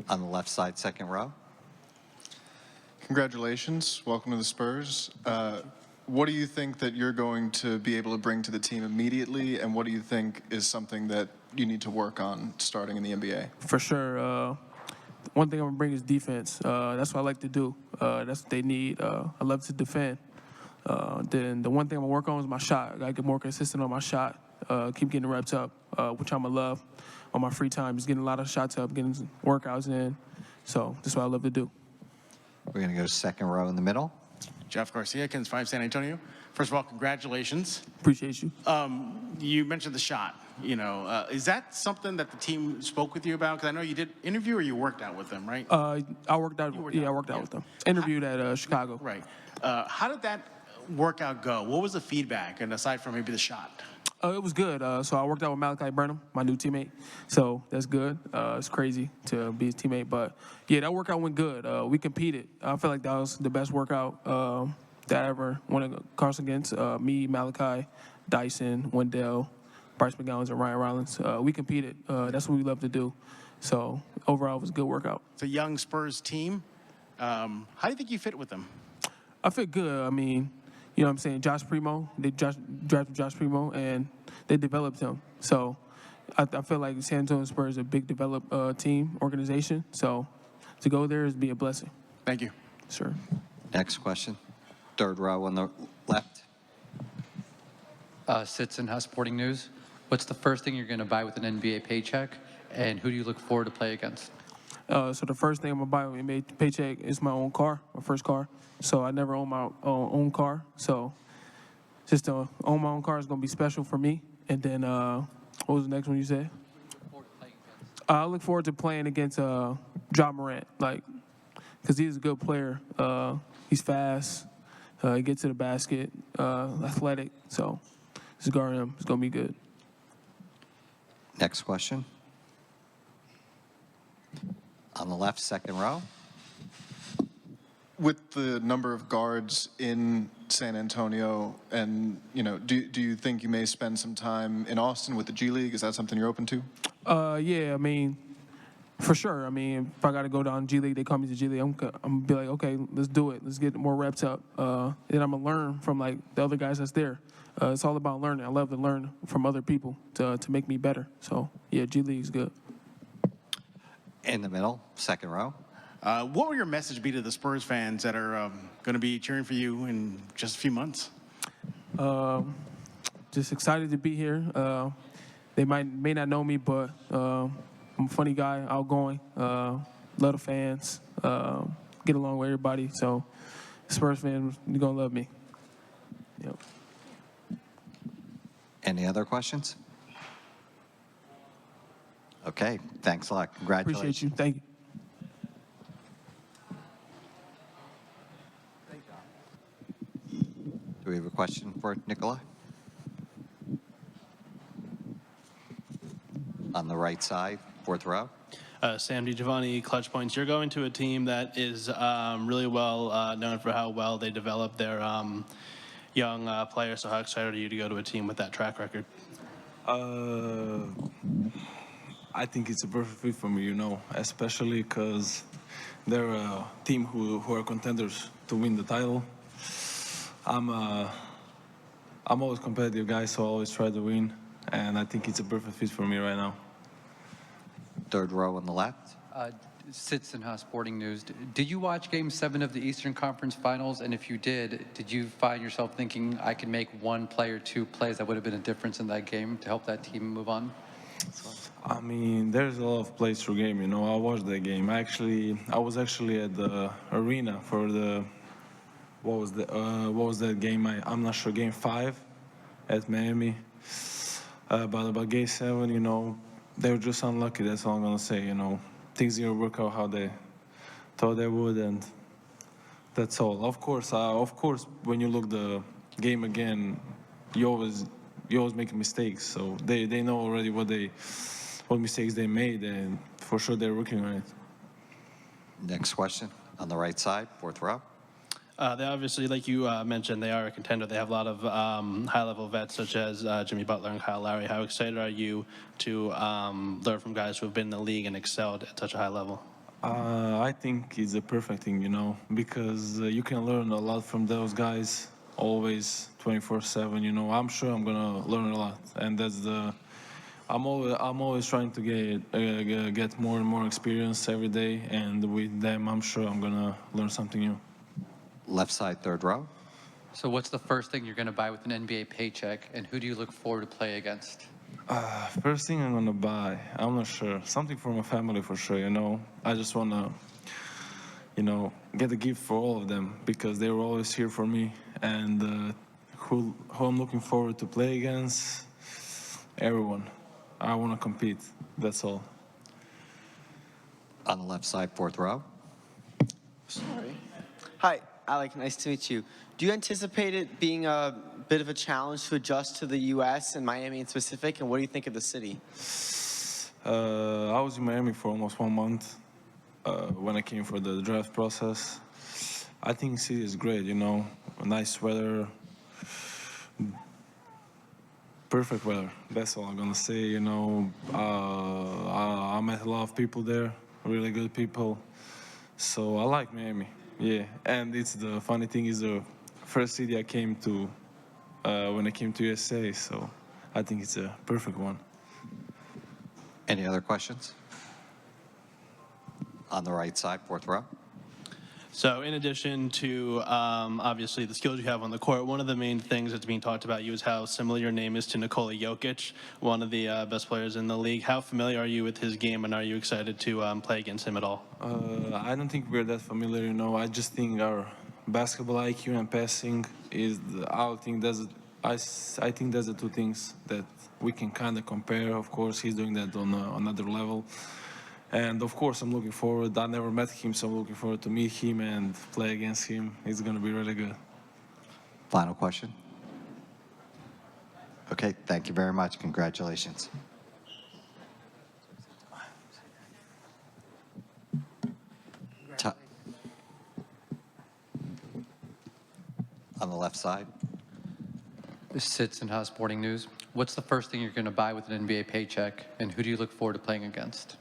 On the left side, second row. Congratulations. Welcome to the Spurs. What do you think that you're going to be able to bring to the team immediately, and what do you think is something that you need to work on starting in the NBA? For sure. One thing I'm going to bring is defense. That's what I like to do. That's what they need. I love to defend. Then the one thing I'm going to work on is my shot. I got to get more consistent on my shot. Keep getting reps up, which I'm going to love on my free time. Just getting a lot of shots up, getting workouts in. So that's what I love to do. We're going to go second row in the middle. Jeff Garcia, Kens 5 San Antonio. First of all, congratulations. Appreciate you. You mentioned the shot. Is that something that the team spoke with you about? Because I know you did interview or you worked out with them, right? I worked out. I worked out with them. Interviewed at Chicago. Right. How did that workout go? What was the feedback? And aside from maybe the shot. It was good. So I worked out with Malachi Burnham, my new teammate. So that's good. It's crazy to be his teammate. But, yeah, that workout went good. We competed. I feel like that was the best workout that I ever went across against. Me, Malachi, Dyson, Wendell, Bryce McGowan, and Ryan Rollins. We competed. That's what we love to do. So overall, it was a good workout. It's a young Spurs team. How do you think you fit with them? I fit good. I mean, you know what I'm saying? Josh Primo, they drafted Josh Primo, and they developed him. So I feel like San Antonio Spurs is a big developed team, organization. So to go there is be a blessing. Thank you. Sure. Next question. Third row on the left. Sitson House Sporting News. What's the first thing you're going to buy with an NBA paycheck, and who do you look forward to play against? So the first thing I'm gonna buy with my paycheck is my own car, my first car. So I never own my own car. So just to own my own car is gonna be special for me. And then what was the next one you said? I look forward to playing against Ja Morant, because he's a good player. He's fast. He gets to the basket. Athletic. So just guard him. It's gonna be good. Next question. On the left, second row. With the number of guards in San Antonio, and do you think you may spend some time in Austin with the G League? Is that something you're open to? Yeah, I mean, for sure. I mean, if I got to go down G League, they call me to G League. I'm gonna be like, okay, let's do it. Let's get more reps up. And I'm gonna learn from the other guys that's there. It's all about learning. I love to learn from other people to make me better. So yeah, G League's good. In the middle, second row. What will your message be to the Spurs fans that are going to be cheering for you in just a few months? Just excited to be here. They may not know me, but I'm a funny guy, outgoing, love the fans, get along with everybody. So Spurs fans, you're going to love me. Yep. Any other questions? Okay, thanks a lot. Congratulations. Appreciate you. Thank you. Do we have a question for Nikolai? On the right side, fourth row. Sam DiGiovanni, Clutch Points. You're going to a team that is really well known for how well they develop their young players. So how excited are you to go to a team with that track record? I think it's a perfect fit for me, especially because they're a team who are contenders to win the title. I'm always competitive guy, so I always try to win, and I think it's a perfect fit for me right now. Third row on the left. Sitson House Sporting News. Did you watch Game 7 of the Eastern Conference Finals? And if you did you find yourself thinking, I could make one play or two plays that would have been a difference in that game to help that team move on? I mean, there's a lot of plays through game. I watched that game. I was actually at the arena for the what was that game? I'm not sure. Game 5 at Miami. But about Game 7, they were just unlucky. That's all I'm gonna say. Things didn't work out how they thought they would, and that's all. Of course, when you look the game again, you always make mistakes. So they know already what mistakes they made, and for sure they're working on it. Next question on the right side, fourth row. They obviously, like you mentioned, they are a contender. They have a lot of high-level vets such as Jimmy Butler and Kyle Lowry. How excited are you to learn from guys who have been in the league and excelled at such a high level? I think it's a perfect thing, you know, because you can learn a lot from those guys, always 24/7. You know, I'm sure I'm gonna learn a lot, and that's the. I'm always trying to get more and more experience every day, and with them, I'm sure I'm gonna learn something new. Left side, third row. So what's the first thing you're going to buy with an NBA paycheck, and who do you look forward to play against? First thing I'm gonna buy, I'm not sure. Something for my family for sure, you know. I just wanna, you know, get a gift for all of them because they were always here for me. And who I'm looking forward to play against, everyone. I wanna compete, that's all. On the left side, fourth row. Sorry. Hi, Alec, nice to meet you. Do you anticipate it being a bit of a challenge to adjust to the U.S. and Miami in specific, and what do you think of the city? I was in Miami for almost 1 month when I came for the draft process. I think city is great, you know, nice weather, perfect weather. That's all I'm gonna say, you know. I met a lot of people there, really good people. So I like Miami, yeah. And it's the funny thing is the first city I came to when I came to USA, so I think it's a perfect one. Any other questions? On the right side, fourth row. So in addition to obviously the skills you have on the court, one of the main things that's being talked about you is how similar your name is to Nikola Jokic, one of the best players in the league. How familiar are you with his game, and are you excited to play against him at all? I don't think we're that familiar, you know. I just think our basketball IQ and passing is, I think that's the two things that we can kind of compare. Of course, he's doing that on another level. And of course, I'm looking forward. I never met him, so I'm looking forward to meet him and play against him. It's going to be really good. Final question. Okay, thank you very much. Congratulations. On the left side. This sits in House Sporting News. What's the first thing you're going to buy with an NBA paycheck, and who do you look forward to playing against?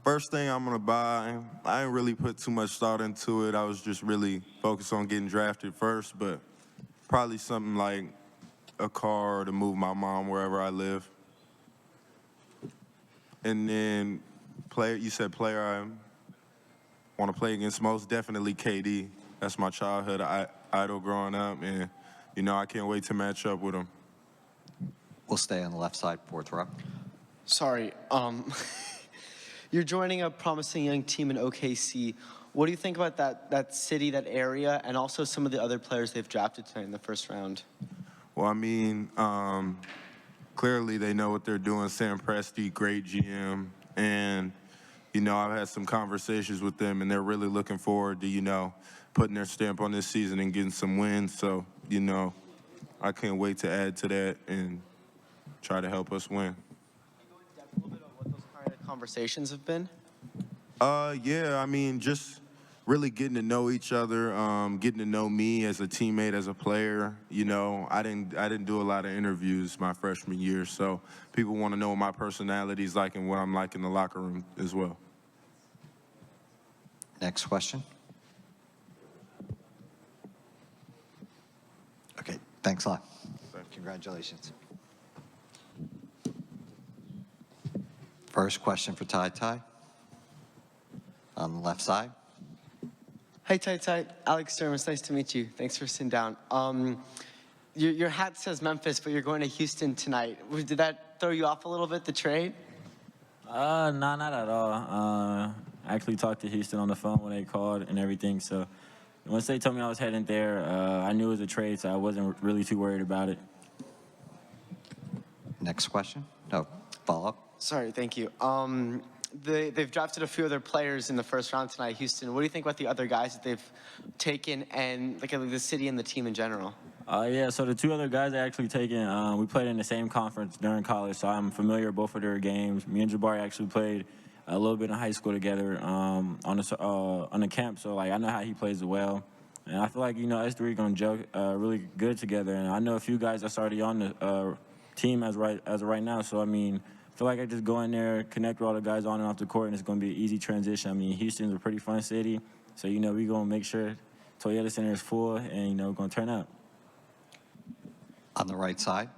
First thing I'm gonna buy, I didn't really put too much thought into it. I was just really focused on getting drafted first, but probably something like a car to move my mom wherever I live. And then player, you said player I want to play against, most definitely KD. That's my childhood idol growing up, and you know I can't wait to match up with him. We'll stay on the left side, fourth row. Sorry. You're joining a promising young team in OKC. What do you think about that city, that area, and also some of the other players they've drafted tonight in the first round? Well, I mean, clearly they know what they're doing. Sam Presti, great GM, and you know I've had some conversations with them, and they're really looking forward to putting their stamp on this season and getting some wins. So I can't wait to add to that and try to help us win. Conversations have been? Yeah, I mean, just really getting to know each other, getting to know me as a teammate, as a player. You know, I didn't do a lot of interviews my freshman year, so people want to know what my personality is like and what I'm like in the locker room as well. Next question. Okay, thanks a lot. Congratulations. First question for Ty Ty. On the left side. Hey, Ty. Alex Sturmas, nice to meet you. Thanks for sitting down. Your hat says Memphis, but you're going to Houston tonight. Did that throw you off a little bit, the trade? No, not at all. I actually talked to Houston on the phone when they called and everything, so once they told me I was heading there, I knew it was a trade, so I wasn't really too worried about it. Next question. No, follow-up. Sorry, thank you. They've drafted a few other players in the first round tonight, Houston. What do you think about the other guys that they've taken and like the city and the team in general? Yeah, so the two other guys I actually taken, we played in the same conference during college, so I'm familiar with both of their games. Me and Jabari actually played a little bit in high school together on the camp. So like I know how he plays well, and I feel like us three gonna gel really good together. And I know a few guys that's already on the team as of right now. So I mean, I feel like I just go in there, connect with all the guys on and off the court, and it's gonna be an easy transition. I mean, Houston's a pretty fun city, so we gonna make sure Toyota Center is full, and gonna turn up. On the right side.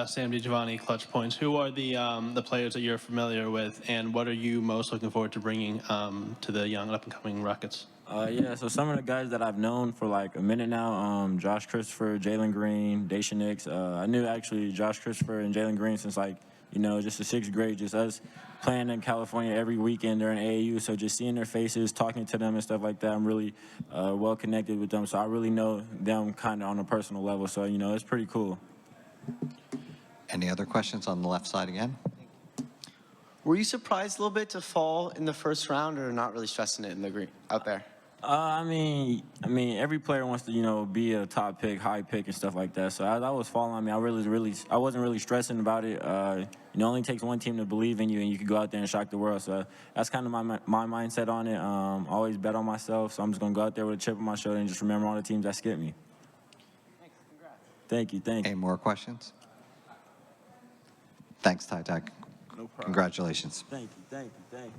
Sam DiGiovanni, Clutch Points. Who are the players that you're familiar with, and what are you most looking forward to bringing to the young up-and-coming Rockets? Yeah, so some of the guys that I've known for like a minute now, Josh Christopher, Jalen Green, Daisha Nix. I knew actually Josh Christopher and Jalen Green since like, just the sixth grade, just us playing in California every weekend during AAU. So just seeing their faces, talking to them and stuff like that, I'm really well connected with them. So I really know them kind of on a personal level. So, it's pretty cool. Any other questions on the left side again? Were you surprised a little bit to fall in the first round, or not really stressing it in the green out there? I mean, every player wants to, be a top pick, high pick, and stuff like that. So as I was falling, I wasn't really stressing about it. It only takes one team to believe in you, and you can go out there and shock the world. So that's kind of my mindset on it. Always bet on myself, so I'm just gonna go out there with a chip on my shoulder and just remember all the teams that skipped me. Thanks. Congrats. Thank you. Any more questions? Thanks, Ty Tech. No problem. Congratulations. Thank you. Congratulations.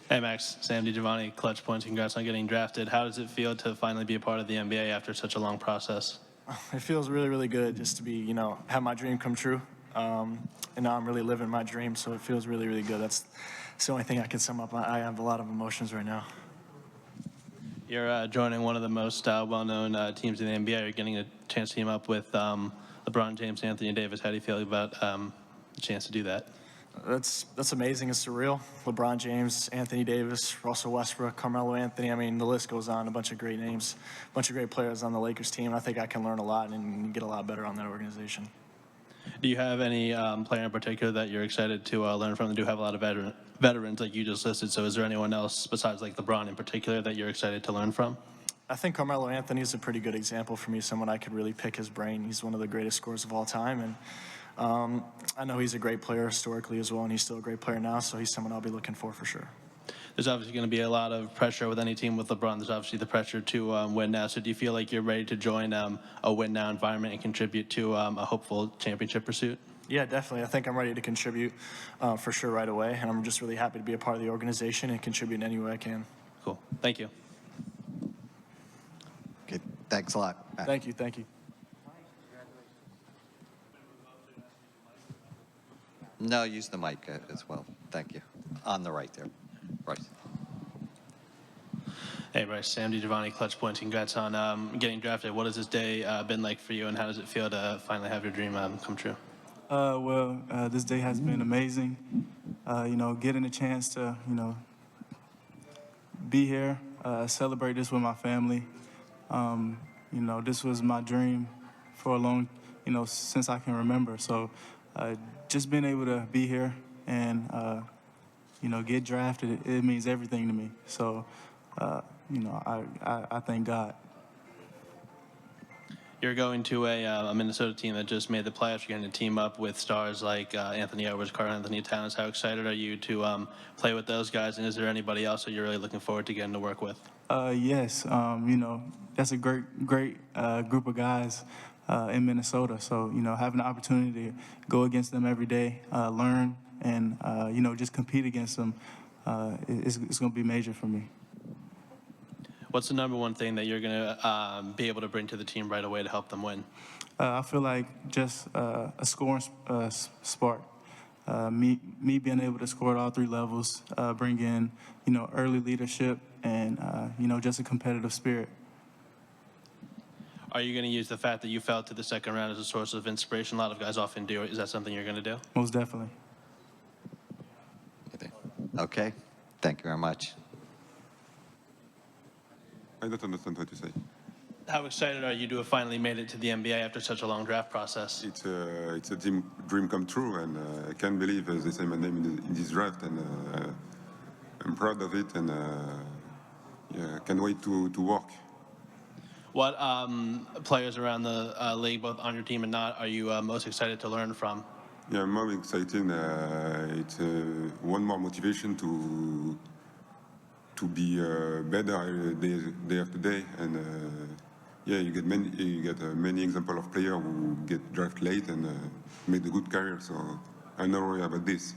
Hey, Max. Sam DiGiovanni, Clutch Points. Congrats on getting drafted. How does it feel to finally be a part of the NBA after such a long process? It feels really, really good just to be, have my dream come true. And now I'm really living my dream, so it feels really, really good. That's the only thing I can sum up. I have a lot of emotions right now. You're joining one of the most well-known teams in the NBA. You're getting a chance to team up with LeBron James, Anthony Davis. How do you feel about the chance to do that? That's amazing. It's surreal. LeBron James, Anthony Davis, Russell Westbrook, Carmelo Anthony. I mean, the list goes on. A bunch of great names, a bunch of great players on the Lakers team. I think I can learn a lot and get a lot better on that organization. Do you have any player in particular that you're excited to learn from? They do have a lot of veterans like you just listed. So is there anyone else besides like LeBron in particular that you're excited to learn from? I think Carmelo Anthony is a pretty good example for me, someone I could really pick his brain. He's one of the greatest scorers of all time. And I know he's a great player historically as well, and he's still a great player now, so he's someone I'll be looking for sure. There's obviously going to be a lot of pressure with any team with LeBron. There's obviously the pressure to win now. So do you feel like you're ready to join a win now environment and contribute to a hopeful championship pursuit? Yeah, definitely. I think I'm ready to contribute for sure right away, and I'm just really happy to be a part of the organization and contribute in any way I can. Cool. Thank you. Okay, thanks a lot. Matt. Thank you. No, use the mic as well. Thank you. On the right there. Right. Hey, Bryce. Sam DiGiovanni, Clutch Points. Congrats on getting drafted. What has this day been like for you, and how does it feel to finally have your dream come true? This day has been amazing. Getting a chance to, be here, celebrate this with my family. This was my dream for a long, since I can remember. So just being able to be here and, get drafted, it means everything to me. So, I thank God. You're going to a Minnesota team that just made the playoffs. You're going to team up with stars like Anthony Edwards, Karl-Anthony Towns. How excited are you to play with those guys? And is there anybody else that you're really looking forward to getting to work with? Yes, that's a great group of guys in Minnesota. So, having the opportunity to go against them every day, learn, and, just compete against them, it's going to be major for me. What's the number one thing that you're going to be able to bring to the team right away to help them win? I feel like just a scoring spark. Me being able to score at all three levels, bring in, early leadership and, just a competitive spirit. Are you going to use the fact that you fell to the second round as a source of inspiration? A lot of guys often do. Is that something you're going to do? Most definitely. Okay. Thank you very much. I don't understand what you say. How excited are you to have finally made it to the NBA after such a long draft process? It's a dream come true, and I can't believe they say my name in this draft, and I'm proud of it, and can't wait to work. What players around the league, both on your team and not, are you most excited to learn from? Yeah, more exciting. It's one more motivation to be better day after day, and yeah, you get many example of players who get drafted late and made a good career. So I'm not worried about this.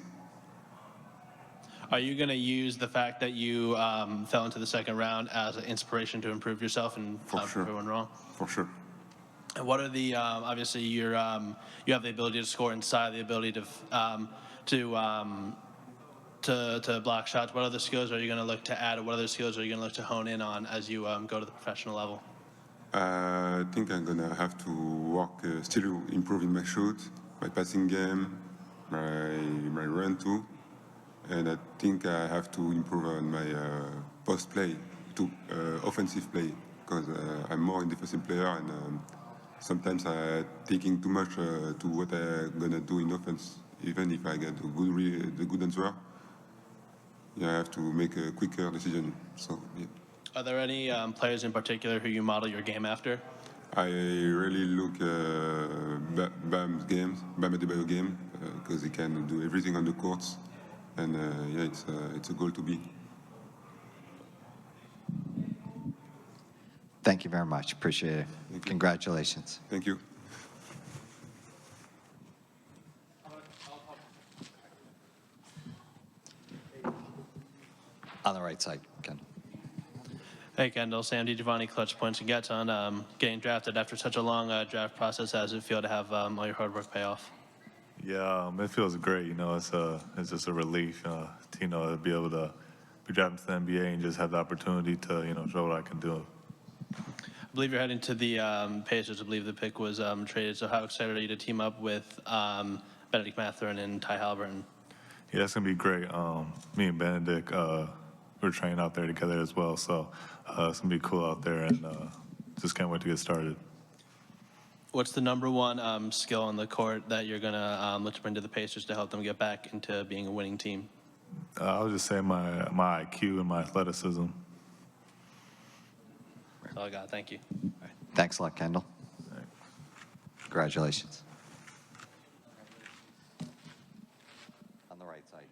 Are you going to use the fact that you fell into the second round as an inspiration to improve yourself and prove everyone wrong? For sure. And what are the obviously you have the ability to score inside, the ability to block shots. What other skills are you going to look to add? Or what other skills are you going to look to hone in on as you go to the professional level? I think I'm gonna have to work, still improving my shoot, my passing game, my run too, and I think I have to improve on my post play, to offensive play, because I'm more a defensive player and sometimes I'm taking too much to what I'm gonna do in offense. Even if I get the good answer, yeah, I have to make a quicker decision. So yeah. Are there any players in particular who you model your game after? I really look Bam's games, Bam Adebayo game, because he can do everything on the courts, and yeah, it's a goal to be. Thank you very much. Appreciate it. Congratulations. Thank you. On the right side, Ken. Hey, Kendall, Sam DiGiovanni, clutch points. Congrats on getting drafted after such a long draft process. How does it feel to have all your hard work pay off? Yeah, it feels great. You know, it's just a relief, to be able to be drafted to the NBA and just have the opportunity to, show what I can do. I believe you're heading to the Pacers. I believe the pick was traded. So how excited are you to team up with Benedict Mathurin and Ty Halliburton? Yeah, it's gonna be great. Me and Benedict, we're training out there together as well, so it's gonna be cool out there, and just can't wait to get started. What's the number one skill on the court that you're gonna look to bring to the Pacers to help them get back into being a winning team? I would just say my IQ and my athleticism. That's all I got. Thank you. Thanks a lot, Kendall. Congratulations. On the right side.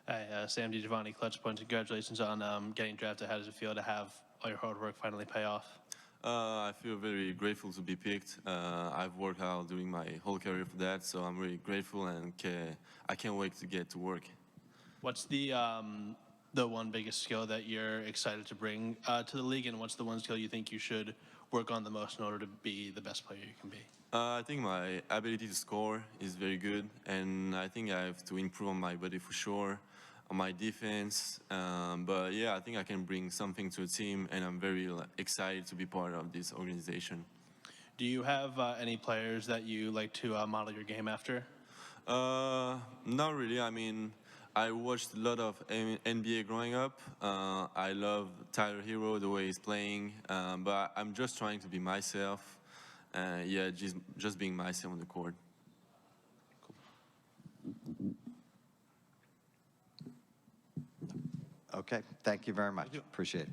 Hi, Sam DiGiovanni, clutch points. Congratulations on getting drafted. How does it feel to have all your hard work finally pay off? I feel very grateful to be picked. I've worked hard during my whole career for that, so I'm really grateful, and I can't wait to get to work. What's the one biggest skill that you're excited to bring to the league, and what's the one skill you think you should work on the most in order to be the best player you can be? I think my ability to score is very good, and I think I have to improve on my body for sure, on my defense. But yeah, I think I can bring something to the team, and I'm very excited to be part of this organization. Do you have any players that you like to model your game after? Not really. I mean, I watched a lot of NBA growing up. I love Tyler Hero, the way he's playing, but I'm just trying to be myself. Yeah, just being myself on the court. Okay, thank you very much. Appreciate it.